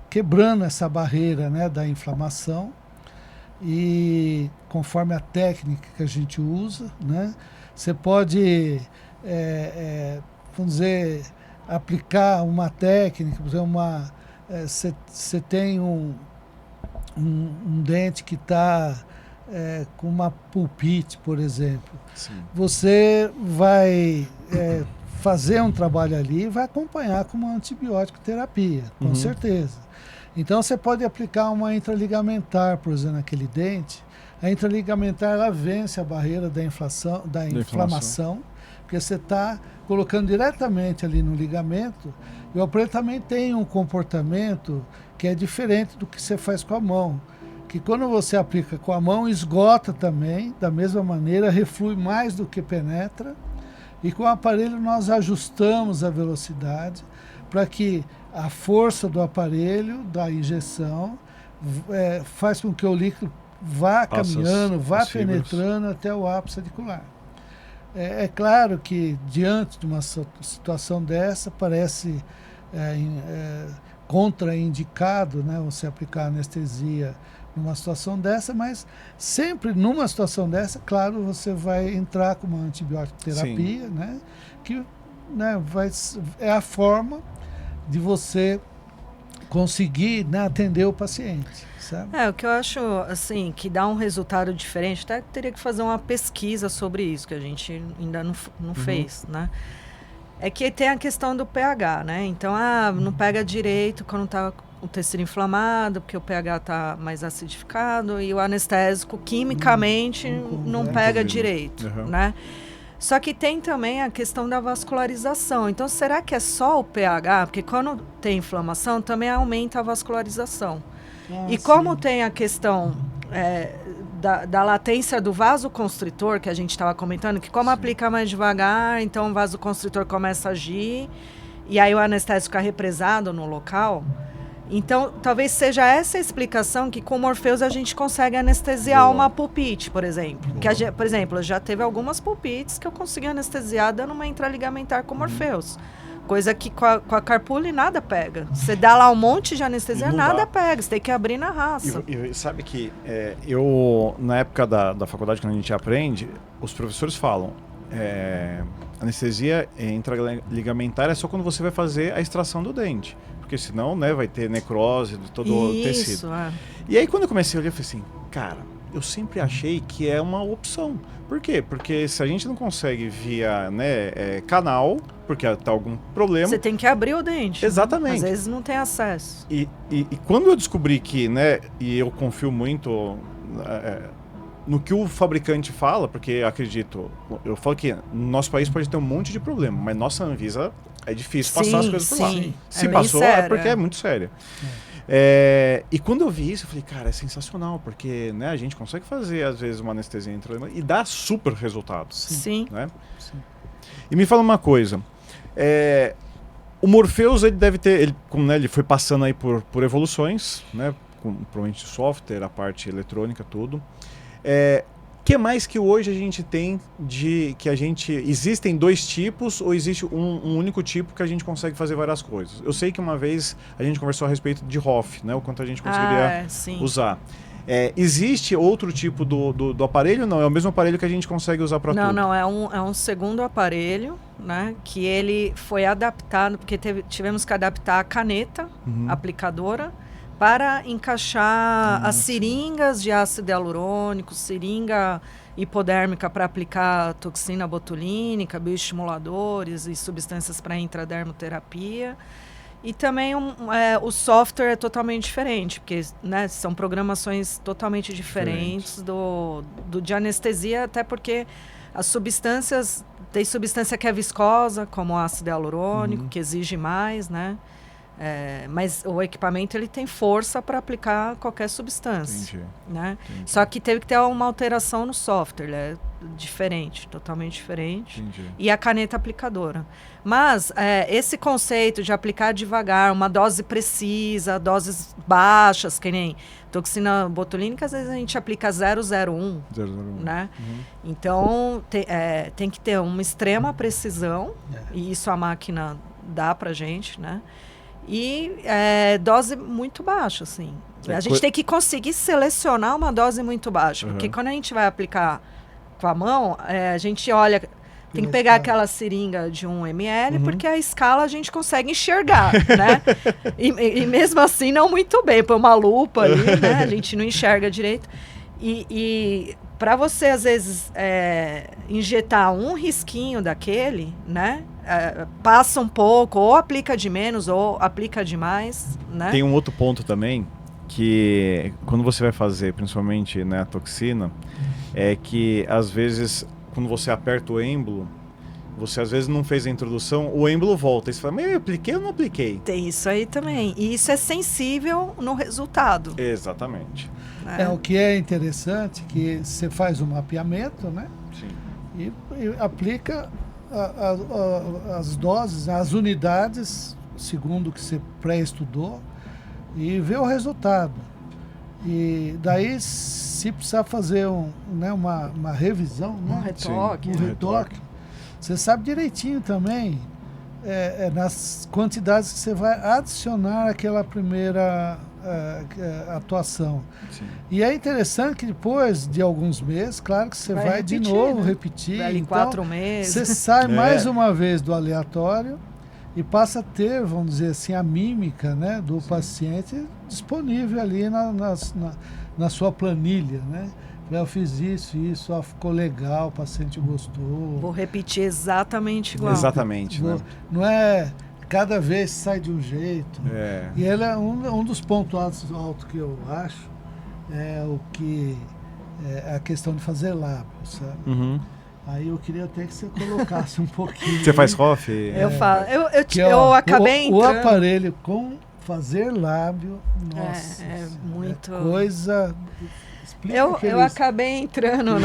Speaker 2: quebrando essa barreira, né, da inflamação, e conforme a técnica que a gente usa, né, você pode, vamos dizer, aplicar uma técnica, por exemplo, você tem um dente que está com uma pulpite, por exemplo. Sim. Você vai fazer um trabalho ali e vai acompanhar com uma antibiótico terapia, com certeza. Então você pode aplicar uma intraligamentar, por exemplo, naquele dente. A intraligamentar, ela vence a barreira da inflamação, porque você está colocando diretamente ali no ligamento. E o aparelho também tem um comportamento que é diferente do que você faz com a mão. Que quando você aplica com a mão, esgota também, da mesma maneira, reflui mais do que penetra. E com o aparelho nós ajustamos a velocidade para que a força do aparelho, da injeção, faz com que o líquido vá caminhando, vá penetrando até o ápice articular. É claro que, diante de uma situação dessa, parece contraindicado, né, você aplicar anestesia numa situação dessa, mas sempre numa situação dessa, claro, você vai entrar com uma antibiótico terapia, né, que, né, é a forma de você conseguir, né, atender o paciente. Sabe?
Speaker 3: O que eu acho, assim, que dá um resultado diferente, até teria que fazer uma pesquisa sobre isso, que a gente ainda não fez, né? É que tem a questão do pH, né? Então, não pega direito quando está o tecido inflamado, porque o pH está mais acidificado, e o anestésico, quimicamente, não pega direito, né? Só que tem também a questão da vascularização. Então, será que é só o pH? Porque quando tem inflamação, também aumenta a vascularização. E como tem a questão da latência do vasoconstritor, que a gente estava comentando, que como aplica mais devagar, então o vasoconstritor começa a agir, e aí o anestésico fica represado no local. Então, talvez seja essa a explicação que com o Morpheus a gente consegue anestesiar uma pulpite, por exemplo. Que por exemplo, já teve algumas pulpites que eu consegui anestesiar dando uma intraligamentar com o Morpheus. Coisa que com a Carpuli nada pega. Você dá lá um monte de anestesia, nada pega. Você tem que abrir na raça.
Speaker 1: E sabe que eu, na época da faculdade, quando a gente aprende, os professores falam, anestesia intraligamentar é só quando você vai fazer a extração do dente. Porque senão, né, vai ter necrose de todo o tecido. E aí, quando eu comecei a olhar, eu falei assim, cara, eu sempre achei que é uma opção. Por quê? Porque se a gente não consegue via, né, canal, porque tá algum problema...
Speaker 3: Você tem que abrir o dente.
Speaker 1: Exatamente.
Speaker 3: Às vezes não tem acesso.
Speaker 1: E quando eu descobri que, né, e eu confio muito no que o fabricante fala, porque acredito, eu falo que no nosso país pode ter um monte de problema, mas nossa Anvisa é difícil passar as coisas por lá. Se passou, é porque é muito sério. E quando eu vi isso, eu falei, cara, é sensacional, porque, né, a gente consegue fazer, às vezes, uma anestesia intraligamentar e dá super resultados.
Speaker 3: Sim.
Speaker 1: Né? Sim. E me fala uma coisa, o Morpheus, ele deve ter, ele foi passando aí por evoluções, né, com provavelmente software, a parte eletrônica, tudo. Que mais que hoje a gente tem existem dois tipos ou existe um único tipo que a gente consegue fazer várias coisas? Eu sei que uma vez a gente conversou a respeito de ROF, né, o quanto a gente conseguiria usar. Existe outro tipo do aparelho? Não, é o mesmo aparelho que a gente consegue usar para tudo?
Speaker 3: Não, é um segundo aparelho, né, que ele foi adaptado, porque tivemos que adaptar a caneta aplicadora para encaixar as seringas de ácido hialurônico, seringa hipodérmica para aplicar toxina botulínica, bioestimuladores e substâncias para intradermoterapia. E também o software é totalmente diferente, porque, né, são programações totalmente diferentes do de anestesia, até porque as substâncias, tem substância que é viscosa, como o ácido hialurônico, que exige mais, né? Mas o equipamento ele tem força para aplicar qualquer substância. Né? Só que teve que ter uma alteração no software, ele é diferente, totalmente diferente. E a caneta aplicadora. Mas esse conceito de aplicar devagar, uma dose precisa, doses baixas, que nem toxina botulínica, às vezes a gente aplica 0,01. Né? Então tem que ter uma extrema precisão, e isso a máquina dá pra gente, né? E dose muito baixa, assim. A gente tem que conseguir selecionar uma dose muito baixa, porque quando a gente vai aplicar com a mão, a gente olha, tem que pegar aquela seringa de 1 ml, porque a escala a gente consegue enxergar, né? E mesmo assim não muito bem, põe uma lupa ali, né? A gente não enxerga direito. E para você, às vezes, injetar um risquinho daquele, né? Passa um pouco, ou aplica de menos, ou aplica de mais, né?
Speaker 1: Tem um outro ponto também, que quando você vai fazer, principalmente, né, a toxina, é que, às vezes, quando você aperta o êmbolo, você às vezes não fez a introdução, o êmbolo volta. E você fala, mas eu apliquei ou não apliquei?
Speaker 3: Tem isso aí também. E isso é sensível no resultado.
Speaker 1: Exatamente.
Speaker 2: O que é interessante, que você faz o mapeamento, né?
Speaker 1: Sim.
Speaker 2: E aplica as doses, as unidades, segundo o que você pré-estudou, e vê o resultado. E daí, se precisar fazer uma revisão,
Speaker 3: um retoque,
Speaker 2: você sabe direitinho também nas quantidades que você vai adicionar aquela primeira atuação.
Speaker 1: Sim.
Speaker 2: E é interessante que depois de alguns meses, claro que você vai de novo repetir.
Speaker 3: Vai ali 4 meses.
Speaker 2: Você sai mais uma vez do aleatório e passa a ter, vamos dizer assim, a mímica, né, do paciente disponível ali na sua planilha, né? Eu fiz isso, ficou legal, o paciente gostou.
Speaker 3: Vou repetir exatamente igual.
Speaker 1: Exatamente, né?
Speaker 2: Não é cada vez sai de um jeito. E ele é um dos pontos altos que eu acho, é a questão de fazer lábio, sabe? Aí eu queria até que você colocasse um pouquinho.
Speaker 1: Você faz ROF?
Speaker 3: Eu falo. Eu acabei entrando.
Speaker 2: O aparelho com fazer lábio, nossa.
Speaker 3: Muito.
Speaker 2: Coisa.
Speaker 3: Eu acabei entrando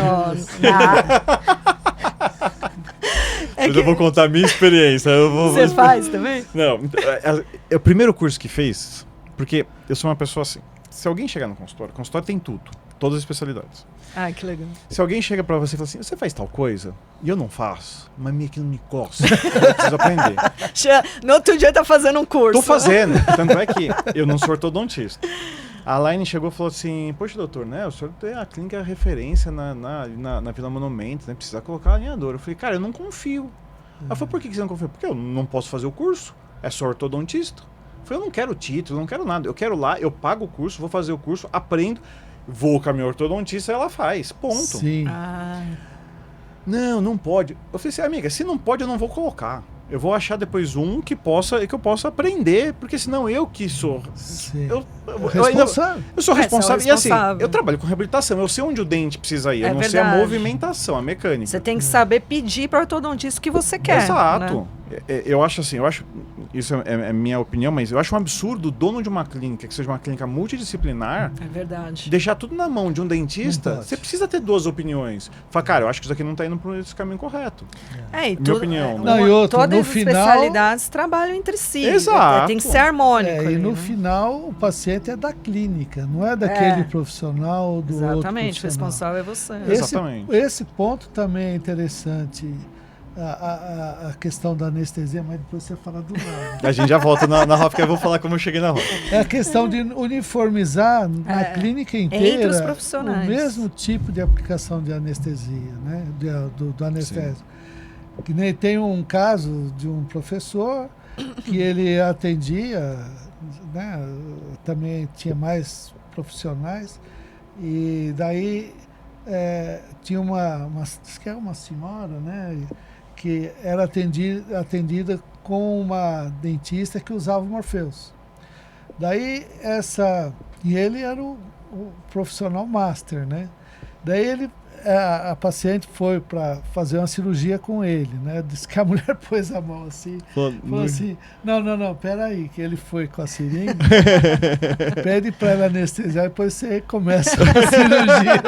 Speaker 1: Mas eu vou contar a minha experiência.
Speaker 3: Você faz também?
Speaker 1: Não, é o primeiro curso que fez, porque eu sou uma pessoa assim, se alguém chegar no consultório, tem tudo, todas as especialidades.
Speaker 3: Ah, que legal.
Speaker 1: Se alguém chega pra você e fala assim, você faz tal coisa? E eu não faço, mas meio que não me coça, eu preciso aprender.
Speaker 3: No outro dia tá fazendo um curso.
Speaker 1: Tô fazendo, tanto é que eu não sou ortodontista. A Laine chegou e falou assim, poxa, doutor, né, o senhor tem a clínica referência na Vila Monumento, né, precisa colocar alinhador. Eu falei, cara, eu não confio. Ela falou, por que você não confia? Porque eu não posso fazer o curso, é só ortodontista. Eu falei, eu não quero título, não quero nada, eu quero lá, eu pago o curso, vou fazer o curso, aprendo, vou com a minha ortodontista, ela faz, ponto.
Speaker 2: Sim.
Speaker 1: Não pode. Eu falei assim, amiga, se não pode, eu não vou colocar. Eu vou achar depois que eu possa aprender, porque senão eu que sou. Eu sou responsável. E assim, eu trabalho com reabilitação, eu sei onde o dente precisa ir, eu não sei a movimentação, a mecânica.
Speaker 3: Você tem que saber pedir para o ortodontista o que você quer.
Speaker 1: Exato.
Speaker 3: Né?
Speaker 1: Eu acho assim, isso é minha opinião, mas eu acho um absurdo o dono de uma clínica, que seja uma clínica multidisciplinar,
Speaker 3: é verdade,
Speaker 1: deixar tudo na mão de um dentista. Você precisa ter duas opiniões. Fala, cara, eu acho que isso aqui não está indo por esse caminho correto.
Speaker 3: Minha
Speaker 1: opinião.
Speaker 2: Não, e outro,
Speaker 3: todas
Speaker 2: no
Speaker 3: as
Speaker 2: final,
Speaker 3: especialidades trabalham entre si.
Speaker 1: Exato.
Speaker 3: Tem que ser harmônico.
Speaker 2: E no final, o paciente é da clínica, não é daquele profissional do outro.
Speaker 3: Exatamente, o responsável é você.
Speaker 1: Exatamente.
Speaker 2: Esse ponto também é interessante a questão da anestesia, mas depois você fala do lado.
Speaker 1: A gente já volta na ROF, porque eu vou falar como eu cheguei na ROF.
Speaker 2: É a questão de uniformizar na clínica inteira
Speaker 3: entre os profissionais
Speaker 2: o mesmo tipo de aplicação de anestesia, né? Do anestésico. Que nem tem um caso de um professor que ele atendia, né? Também tinha mais profissionais, e daí tinha uma senhora, né? Que era atendida com uma dentista que usava o Morpheus. Daí e ele era o profissional master, né? Daí a paciente foi para fazer uma cirurgia com ele, né? Disse que a mulher pôs a mão assim, falou assim, não, peraí, que ele foi com a seringa, pede para ela anestesiar e depois você começa a cirurgia.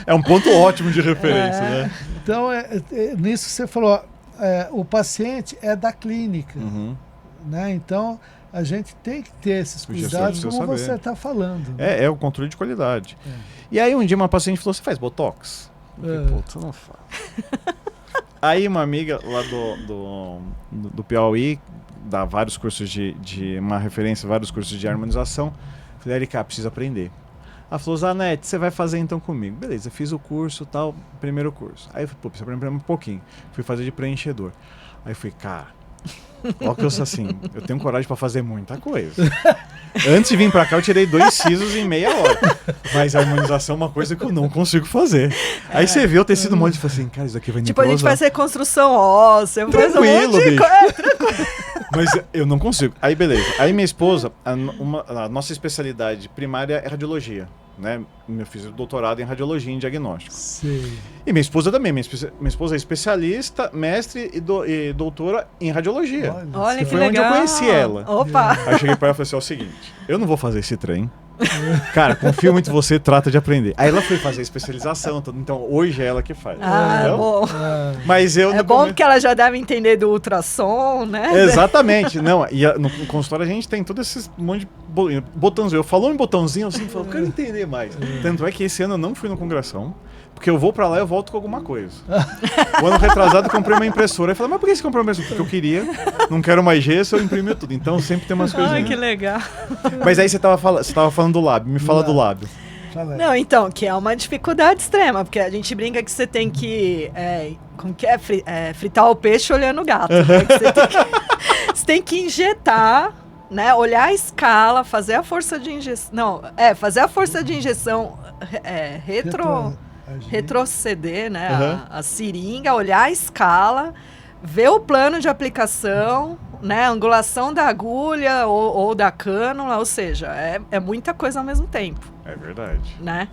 Speaker 1: É um ponto ótimo de referência, né?
Speaker 2: Então, nisso que você falou, o paciente é da clínica, né? Então, a gente tem que ter esses cuidados, como você está falando. Né?
Speaker 1: É o controle de qualidade. E aí um dia uma paciente falou, você faz Botox? Eu falei, putz, eu não faço. Aí uma amiga lá do Piauí, dá vários cursos de uma referência, vários cursos de harmonização. Falei, Erika, precisa aprender. Ela falou, Zanetti, você vai fazer então comigo. Beleza, fiz o curso, tal, primeiro curso. Aí eu falei, pô, precisa aprender um pouquinho. Fui fazer de preenchedor. Aí eu falei, cara, ó que eu sou assim, eu tenho coragem pra fazer muita coisa. Antes de vir pra cá eu tirei 2 sisos em meia hora. Mas a harmonização é uma coisa que eu não consigo fazer. Aí você vê o tecido molde e fala assim, cara, isso aqui vai
Speaker 3: tipo, a gente faz reconstrução óssea, faz um monte de coisa. Tranquilo.
Speaker 1: Mas eu não consigo. Aí beleza. Aí minha esposa, a nossa especialidade primária é radiologia. Né? Eu fiz doutorado em radiologia em diagnóstico.
Speaker 2: Sim.
Speaker 1: E minha esposa também. Minha esposa é especialista, mestre e doutora em radiologia.
Speaker 3: Olha que
Speaker 1: foi
Speaker 3: legal.
Speaker 1: onde eu conheci ela.
Speaker 3: Opa!
Speaker 1: Aí eu cheguei para ela e falei assim, o seguinte, eu não vou fazer esse trem. Cara, confio muito em você, trata de aprender. Aí ela foi fazer a especialização, então hoje é ela que faz.
Speaker 3: Bom.
Speaker 1: Mas eu
Speaker 3: é bom porque ela já deve entender do ultrassom, né?
Speaker 1: Exatamente. Não, e no consultório a gente tem todo esse monte de botãozinho. Eu falo em botãozinho assim, eu quero entender mais. Tanto é que esse ano eu não fui no congressão, porque eu vou pra lá e eu volto com alguma coisa. O ano retrasado eu comprei uma impressora. Aí eu falei, mas por que você comprou uma impressora? Porque eu queria, não quero mais gesso, eu imprimi tudo. Então sempre tem umas coisinhas.
Speaker 3: Ai, que legal.
Speaker 1: Mas aí você tava falando do lábio, me fala do lábio.
Speaker 3: Não, então, que é uma dificuldade extrema, porque a gente brinca que você tem que... como que é? Fritar o peixe olhando o gato. Né? Você tem que injetar, né? Olhar a escala, fazer a força de injeção... Não, fazer a força de injeção retroceder, né? A seringa, olhar a escala, ver o plano de aplicação, né? A angulação da agulha ou da cânula, ou seja, é muita coisa ao mesmo tempo.
Speaker 1: É verdade.
Speaker 3: Né?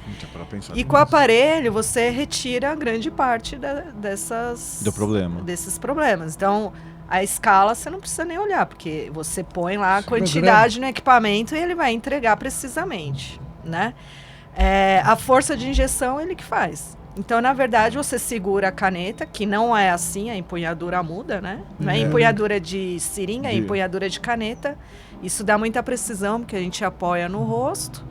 Speaker 1: Pensar
Speaker 3: e com o aparelho você retira grande parte desses problemas. Então, a escala você não precisa nem olhar, porque você põe lá a quantidade no equipamento e ele vai entregar precisamente, né? A força de injeção ele que faz. Então, na verdade, você segura a caneta, que não é assim, a empunhadura muda, né? Não é empunhadura de seringa, é empunhadura de caneta. Isso dá muita precisão, porque a gente apoia no rosto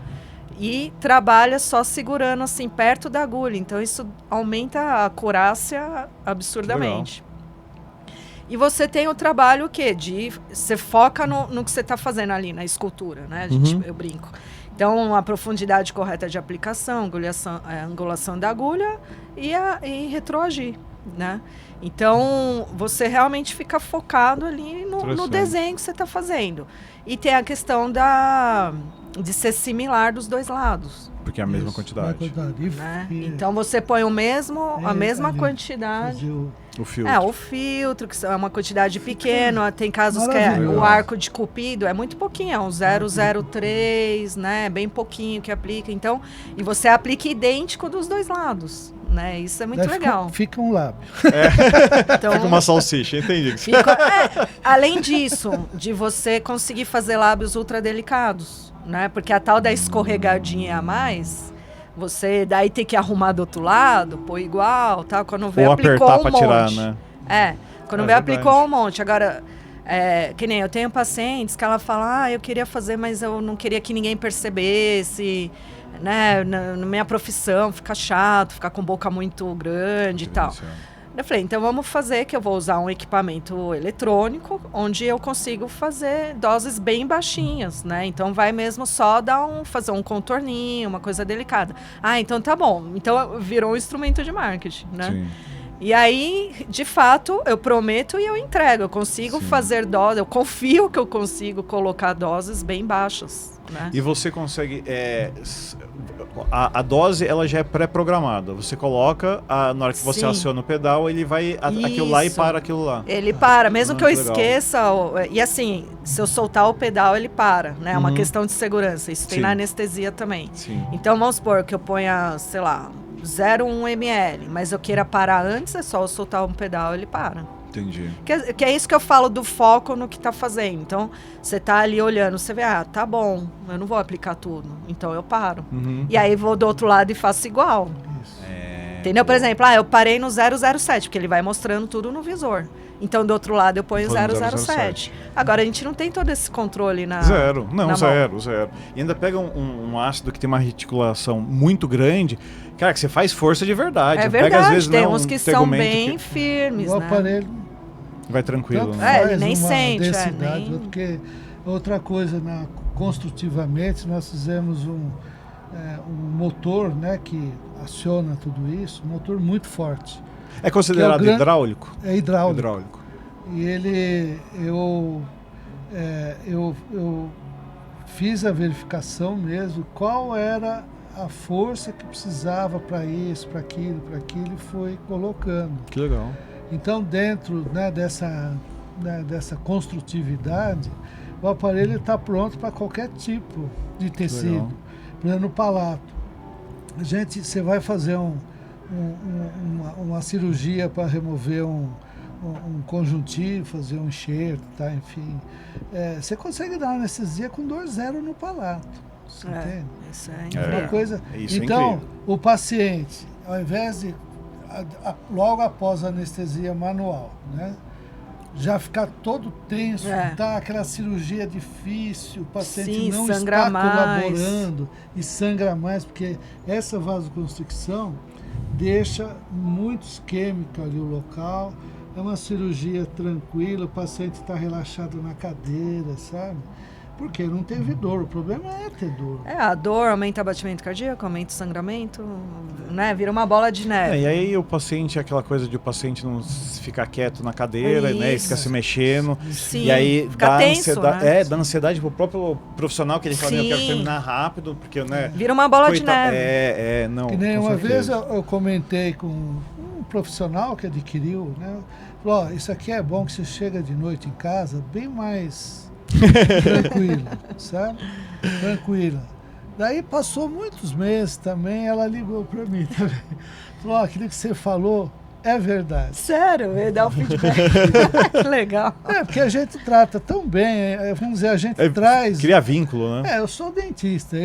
Speaker 3: e trabalha só segurando assim, perto da agulha. Então, isso aumenta a acurácia absurdamente. E você tem o trabalho o quê? Você foca no que você está fazendo ali, na escultura, né? Eu brinco. Então, a profundidade correta de aplicação, angulação da agulha e retroagir, né? Então, você realmente fica focado ali no desenho que você está fazendo. E tem a questão de ser similar dos dois lados.
Speaker 1: Porque é a mesma quantidade.
Speaker 3: Né? Então, você põe a mesma quantidade.
Speaker 1: O filtro.
Speaker 3: O filtro, que é uma quantidade pequena. Tem casos que o arco de Cupido é muito pouquinho, é um 003, né? Bem pouquinho que aplica. Então, e você aplica idêntico dos dois lados, né? Isso é muito legal.
Speaker 2: Fica um lábio.
Speaker 1: Então, fica uma salsicha, entendi.
Speaker 3: Além disso, de você conseguir fazer lábios ultra delicados, né? Porque a tal da escorregadinha a mais... Você daí tem que arrumar do outro lado, pôr igual, tá? Quando vê, aplicou um monte.
Speaker 1: Tirar, né?
Speaker 3: Quando vê, aplicou um monte. Agora, que nem eu tenho pacientes que ela fala, eu queria fazer, mas eu não queria que ninguém percebesse, né? Na minha profissão, fica chato, ficar com boca muito grande e tal. Eu falei, então vamos fazer que eu vou usar um equipamento eletrônico, onde eu consigo fazer doses bem baixinhas, né? Então vai mesmo só fazer um contorninho, uma coisa delicada. Ah, então tá bom. Então virou um instrumento de marketing, né?
Speaker 1: Sim.
Speaker 3: E aí, de fato, eu prometo e eu entrego. Eu consigo fazer doses, eu confio que eu consigo colocar doses bem baixas, né?
Speaker 1: E você consegue... a dose, ela já é pré-programada. Você coloca, na hora que você
Speaker 3: Sim.
Speaker 1: aciona o pedal, ele vai aquilo lá e para aquilo lá.
Speaker 3: Ele para, mesmo que eu
Speaker 1: legal.
Speaker 3: esqueça. E assim, se eu soltar o pedal, ele para, né? É uma questão de segurança. Isso tem
Speaker 1: Sim.
Speaker 3: na anestesia também.
Speaker 1: Sim.
Speaker 3: Então, vamos supor que eu ponha, sei lá, 0,1 ml, mas eu queira parar antes, é só eu soltar um pedal, ele para.
Speaker 1: Entendi.
Speaker 3: Que é isso que eu falo do foco no que tá fazendo. Então, você tá ali olhando, você vê, tá bom, eu não vou aplicar tudo. Então, eu paro. E aí, vou do outro lado e faço igual. Entendeu? Por exemplo, eu parei no 007, porque ele vai mostrando tudo no visor. Então, do outro lado, eu ponho 007. Agora, a gente não tem todo esse controle na
Speaker 1: Zero. Não,
Speaker 3: na
Speaker 1: zero,
Speaker 3: mão.
Speaker 1: zero. E ainda pega um ácido que tem uma reticulação muito grande, cara, que você faz força de verdade.
Speaker 3: É
Speaker 1: Pega,
Speaker 3: verdade,
Speaker 1: às vezes,
Speaker 3: tem
Speaker 1: um
Speaker 3: uns que são
Speaker 1: tegumento
Speaker 3: bem firmes,
Speaker 2: O
Speaker 3: né?
Speaker 2: aparelho
Speaker 1: vai tranquilo,
Speaker 2: tanto
Speaker 1: né?
Speaker 3: ele
Speaker 2: faz
Speaker 3: nem
Speaker 2: uma
Speaker 3: sente,
Speaker 2: densidade,
Speaker 3: nem...
Speaker 2: porque outra coisa, construtivamente, nós fizemos um motor, né, que aciona tudo isso, um motor muito forte.
Speaker 1: É considerado
Speaker 2: Que é o
Speaker 1: hidráulico?
Speaker 2: É hidráulico.
Speaker 1: Hidráulico.
Speaker 2: E eu fiz a verificação mesmo, qual era a força que precisava para isso, para aquilo, e foi colocando.
Speaker 1: Que legal.
Speaker 2: Então, dentro, né, dessa construtividade, o aparelho está pronto para qualquer tipo de tecido.
Speaker 1: Legal.
Speaker 2: Por exemplo, no palato, você vai fazer uma cirurgia para remover um conjuntivo, fazer um enxerto, tá? Enfim. Você consegue dar anestesia com dor zero no palato. Você entende?
Speaker 3: Isso é
Speaker 2: Uma
Speaker 3: incrível.
Speaker 2: coisa.
Speaker 1: Isso é
Speaker 2: Então,
Speaker 1: incrível.
Speaker 2: o paciente, ao invés de logo após a anestesia manual, né, já ficar todo tenso, tá? Aquela cirurgia difícil, o paciente
Speaker 3: Sim,
Speaker 2: não
Speaker 3: sangra
Speaker 2: está
Speaker 3: mais.
Speaker 2: colaborando e sangra mais, porque essa vasoconstricção deixa muito isquêmico ali o local. É uma cirurgia tranquila, o paciente está relaxado na cadeira, sabe? Porque não teve dor, o problema é ter dor.
Speaker 3: A dor aumenta o batimento cardíaco, aumenta o sangramento, né? Vira uma bola de neve.
Speaker 1: E aí o paciente, aquela coisa de o paciente não ficar quieto na cadeira, né? E fica se mexendo.
Speaker 3: Sim,
Speaker 1: E aí
Speaker 3: fica
Speaker 1: dá
Speaker 3: tenso,
Speaker 1: ansiedade,
Speaker 3: né?
Speaker 1: Dá ansiedade pro próprio profissional, que ele fala, eu quero
Speaker 3: Sim.
Speaker 1: terminar rápido, porque, né?
Speaker 3: Vira uma bola de neve.
Speaker 1: Não.
Speaker 2: Que nem
Speaker 1: com
Speaker 2: uma vez
Speaker 1: certeza.
Speaker 2: eu comentei com um profissional que adquiriu, né? Falou, isso aqui é bom que você chega de noite em casa bem mais tranquilo, sabe? Tranquila. Daí passou muitos meses também, ela ligou para mim também. Falou, aquilo que você falou é verdade.
Speaker 3: Sério, ele dá o feedback. Que legal.
Speaker 2: Porque a gente trata tão bem, vamos dizer, a gente traz...
Speaker 1: Cria vínculo, né?
Speaker 2: eu sou dentista,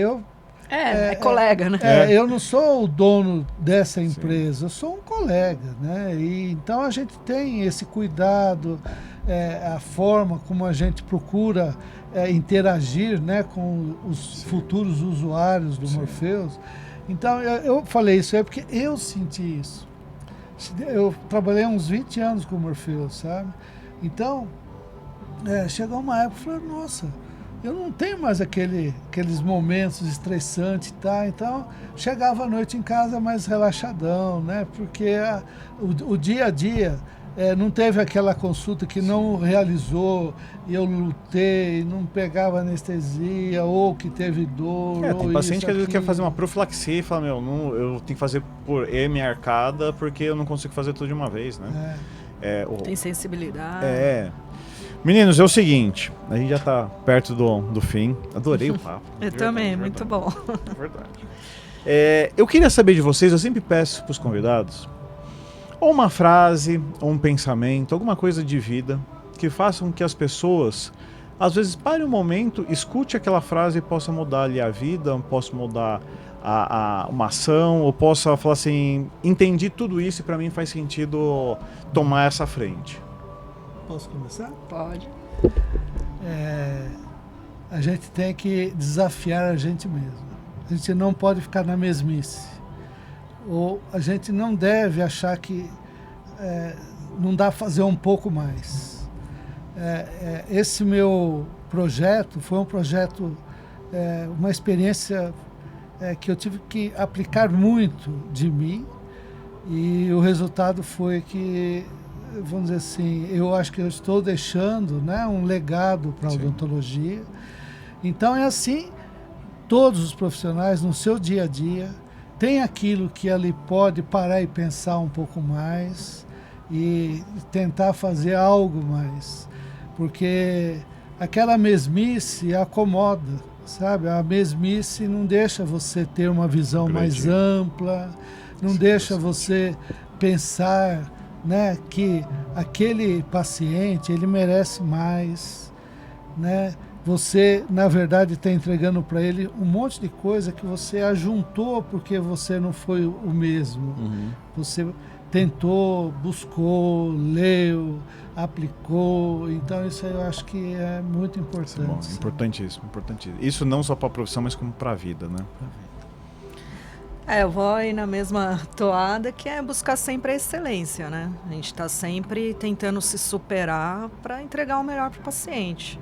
Speaker 3: É colega, né?
Speaker 2: eu não sou o dono dessa empresa, eu sou um colega, né? E então a gente tem esse cuidado, a forma como a gente procura interagir, né, com os futuros usuários do Morpheus. Então eu falei isso aí porque eu senti isso. Eu trabalhei uns 20 anos com o Morpheus, sabe? Então chegou uma época que eu falei, nossa, eu não tenho mais aqueles momentos estressantes, tá? Então, chegava à noite em casa mais relaxadão, né? Porque o dia a dia não teve aquela consulta que não realizou, e eu lutei, não pegava anestesia, ou que teve dor.
Speaker 1: Tem paciente que às vezes quer fazer uma profilaxia e fala, eu tenho que fazer por M arcada porque eu não consigo fazer tudo de uma vez, né?
Speaker 3: Tem sensibilidade.
Speaker 1: Meninos, é o seguinte, a gente já tá perto do fim. Adorei o papo.
Speaker 3: Eu também, muito bom.
Speaker 1: Verdade. Eu queria saber de vocês, eu sempre peço para os convidados, ou uma frase, ou um pensamento, alguma coisa de vida, que façam com que as pessoas, às vezes, parem um momento, escute aquela frase e possa mudar ali a vida, possa mudar uma ação, ou possa falar assim, entendi tudo isso e para mim faz sentido tomar essa frente.
Speaker 2: Posso começar?
Speaker 3: Pode.
Speaker 2: A gente tem que desafiar a gente mesmo. A gente não pode ficar na mesmice. Ou a gente não deve achar que não dá para fazer um pouco mais. Esse meu projeto foi um projeto, uma experiência que eu tive que aplicar muito de mim, e o resultado foi que, vamos dizer assim, eu acho que eu estou deixando, né, um legado para a odontologia. Então é assim, todos os profissionais no seu dia a dia tem aquilo que ele pode parar e pensar um pouco mais e tentar fazer algo mais, porque aquela mesmice acomoda, sabe? A mesmice não deixa você ter uma visão mais ampla, não deixa você pensar, né, que aquele paciente ele merece mais, né? Você, na verdade, está entregando para ele um monte de coisa que você ajuntou porque você não foi o mesmo. Você tentou, buscou, leu, aplicou. Então isso eu acho que é muito importante.
Speaker 1: Bom, importantíssimo, importantíssimo. Isso não só para a profissão, mas como para a vida, né?
Speaker 3: Eu vou aí na mesma toada, que é buscar sempre a excelência, né? A gente está sempre tentando se superar para entregar o melhor para o paciente.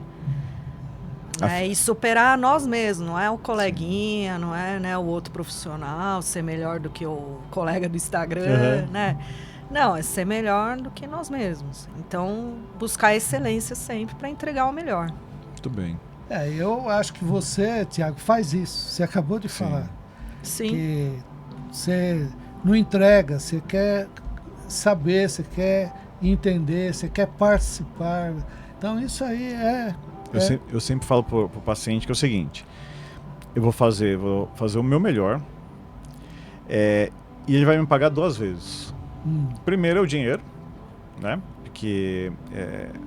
Speaker 3: E superar nós mesmos, não é o coleguinha, não é, né, o outro profissional, ser melhor do que o colega do Instagram, né? Não, é ser melhor do que nós mesmos. Então, buscar a excelência sempre para entregar o melhor.
Speaker 1: Muito bem.
Speaker 2: Eu acho que você, Tiago, faz isso. Você acabou de falar.
Speaker 3: Sim.
Speaker 2: Que você não entrega, você quer saber, você quer entender, você quer participar. Então, isso aí
Speaker 1: Eu sempre falo pro paciente que é o seguinte: eu vou fazer o meu melhor, e ele vai me pagar 2 vezes. Primeiro é o dinheiro, né? Porque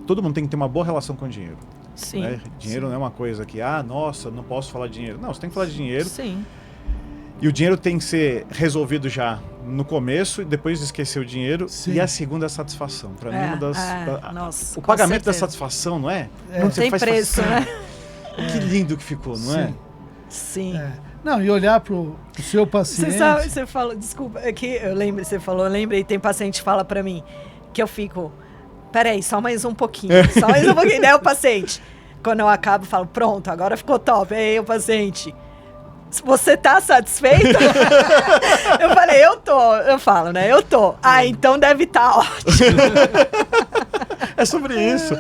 Speaker 1: todo mundo tem que ter uma boa relação com o dinheiro.
Speaker 3: Sim.
Speaker 1: Né? Dinheiro não é uma coisa que, nossa, não posso falar de dinheiro. Não, você tem que falar de dinheiro.
Speaker 3: Sim.
Speaker 1: E o dinheiro tem que ser resolvido já no começo, e depois de esquecer o dinheiro.
Speaker 2: Sim.
Speaker 1: E a segunda é a satisfação. Para mim, uma das...
Speaker 3: Nossa,
Speaker 1: o pagamento da
Speaker 3: certeza.
Speaker 1: satisfação, não é?
Speaker 3: Não tem preço, né?
Speaker 1: Que lindo que ficou, não é?
Speaker 3: Sim.
Speaker 2: Não, e olhar pro seu paciente...
Speaker 3: Você falou, desculpa, é que eu lembrei, tem paciente que fala pra mim, que eu fico, peraí, só mais um pouquinho, daí o paciente, quando eu acabo, eu falo, pronto, agora ficou top, aí o paciente... Você tá satisfeito? Eu falei, eu falo, né? Eu tô. Então deve estar ótimo.
Speaker 1: É sobre isso.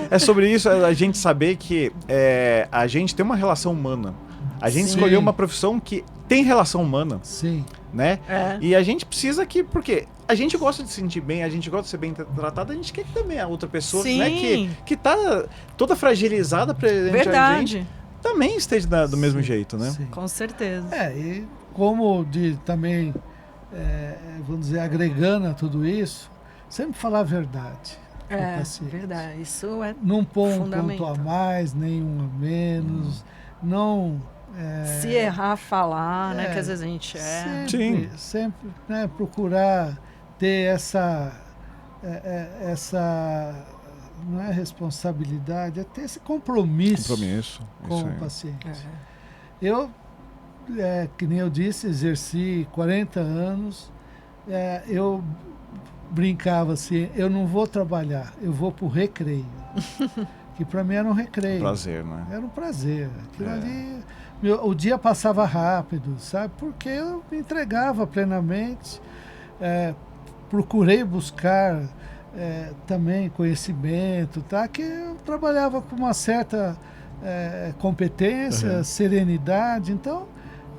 Speaker 1: É sobre isso a gente saber que a gente tem uma relação humana. A gente escolheu uma profissão que tem relação humana.
Speaker 2: Sim.
Speaker 1: Né? E a gente precisa porque a gente gosta de se sentir bem, a gente gosta de ser bem tratado, a gente quer que também a outra pessoa, né, que tá toda fragilizada presente a gente, também esteja do mesmo jeito, né?
Speaker 2: Sim.
Speaker 3: Com certeza.
Speaker 2: E como também, vamos dizer, agregando a tudo isso, sempre falar a verdade.
Speaker 3: Verdade. Isso é
Speaker 2: não pôr um ponto a mais, nem um a menos, não...
Speaker 3: se errar, falar, né? Que às vezes a gente
Speaker 2: sempre, né, procurar ter essa não é responsabilidade, é ter esse compromisso com o paciente. Eu, que nem eu disse, exerci 40 anos, eu brincava assim, eu não vou trabalhar, eu vou pro recreio. Que para mim era um recreio.
Speaker 1: Prazer, né?
Speaker 2: Era um prazer. Aquilo ali, o dia passava rápido, sabe? Porque eu me entregava plenamente, procurei buscar também conhecimento, tá? Que eu trabalhava com uma certa competência, serenidade, então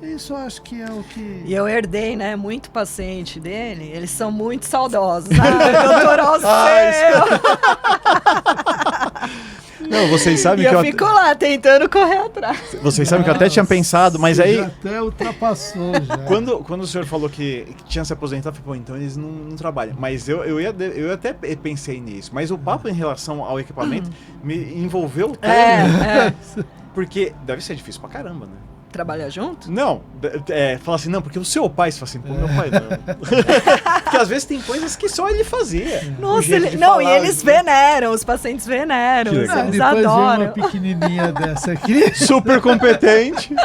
Speaker 2: isso eu acho que é o que...
Speaker 3: E eu herdei, né, muito paciente dele, eles são muito saudosos. Doutor Alceu!
Speaker 1: Não, vocês sabem que
Speaker 3: eu fico lá tentando correr atrás.
Speaker 1: Vocês sabem que eu até tinha pensado, mas aí...
Speaker 2: Já até ultrapassou, já.
Speaker 1: Quando o senhor falou que tinha se aposentado, eu falei, então eles não trabalham. Mas eu até pensei nisso. Mas o papo em relação ao equipamento me envolveu tanto. Porque deve ser difícil pra caramba, né?
Speaker 3: Trabalhar junto?
Speaker 1: Não, fala assim, não, porque o seu pai, você fala assim, pô, meu pai não. Porque às vezes tem coisas que só ele fazia.
Speaker 3: Nossa, e eles veneram, os pacientes veneram, eles adoram.
Speaker 2: Uma pequenininha dessa aqui.
Speaker 1: Super competente.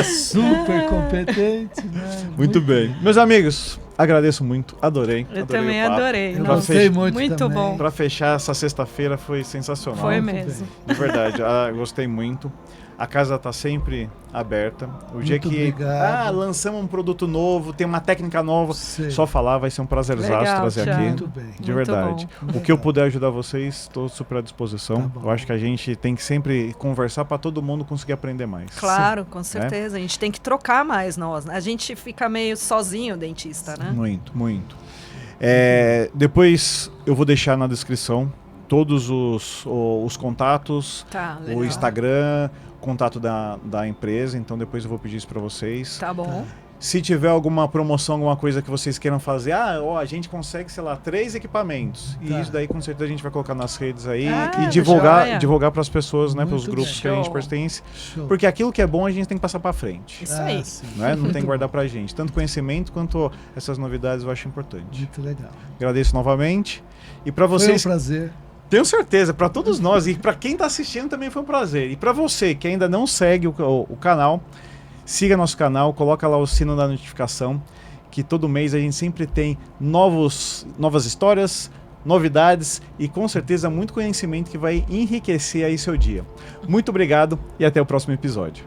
Speaker 2: Super competente, né?
Speaker 1: Muito bem. Meus amigos, agradeço muito, adorei.
Speaker 3: Eu
Speaker 1: adorei
Speaker 3: também
Speaker 1: o papo.
Speaker 3: adorei.
Speaker 2: Eu
Speaker 1: Pra
Speaker 3: Nossa,
Speaker 2: gostei muito
Speaker 3: muito
Speaker 2: também.
Speaker 3: bom.
Speaker 1: Para fechar essa sexta-feira foi sensacional.
Speaker 3: Foi
Speaker 2: Muito
Speaker 3: mesmo.
Speaker 2: bem.
Speaker 1: De verdade, gostei muito. A casa está sempre aberta. O dia
Speaker 2: Muito
Speaker 1: que
Speaker 2: obrigado.
Speaker 1: lançamos um produto novo, tem uma técnica nova,
Speaker 2: Sei.
Speaker 1: só falar, vai ser um prazerzaço
Speaker 3: Legal,
Speaker 1: trazer
Speaker 3: Thiago.
Speaker 1: aqui.
Speaker 2: Muito bem.
Speaker 1: De
Speaker 3: Muito
Speaker 1: verdade.
Speaker 3: bom.
Speaker 1: O que eu puder ajudar vocês, estou super à disposição.
Speaker 2: Tá bom.
Speaker 1: Eu acho que a gente tem que sempre conversar para todo mundo conseguir aprender mais.
Speaker 3: Claro, com certeza. A gente tem que trocar mais nós, né? A gente fica meio sozinho, dentista, né?
Speaker 1: Muito, muito. Depois eu vou deixar na descrição todos os contatos,
Speaker 3: Tá, legal.
Speaker 1: o Instagram, contato da empresa, então depois eu vou pedir isso para vocês.
Speaker 3: Tá bom.
Speaker 1: Se tiver alguma promoção, alguma coisa que vocês queiram fazer, a gente consegue, sei lá, 3 equipamentos. E
Speaker 2: Tá.
Speaker 1: isso daí com certeza a gente vai colocar nas redes aí
Speaker 3: Ah,
Speaker 1: e divulgar
Speaker 3: joia.
Speaker 1: para as pessoas, né, para os
Speaker 2: Muito
Speaker 1: grupos
Speaker 3: bem.
Speaker 1: que a gente
Speaker 3: Show.
Speaker 1: pertence.
Speaker 2: Show.
Speaker 1: Porque aquilo que é bom a gente tem que passar para frente.
Speaker 3: Isso aí.
Speaker 2: Sim.
Speaker 1: Né? Não tem
Speaker 2: Muito
Speaker 1: que guardar
Speaker 2: bom.
Speaker 1: pra gente. Tanto conhecimento quanto essas novidades eu acho importante.
Speaker 2: Muito legal.
Speaker 1: Agradeço novamente. E para
Speaker 2: Foi um
Speaker 1: vocês,
Speaker 2: prazer.
Speaker 1: tenho certeza, para todos nós e para quem está assistindo também foi um prazer. E para você que ainda não segue o canal, siga nosso canal, coloca lá o sino da notificação, que todo mês a gente sempre tem novas histórias, novidades e com certeza muito conhecimento que vai enriquecer aí seu dia. Muito obrigado e até o próximo episódio.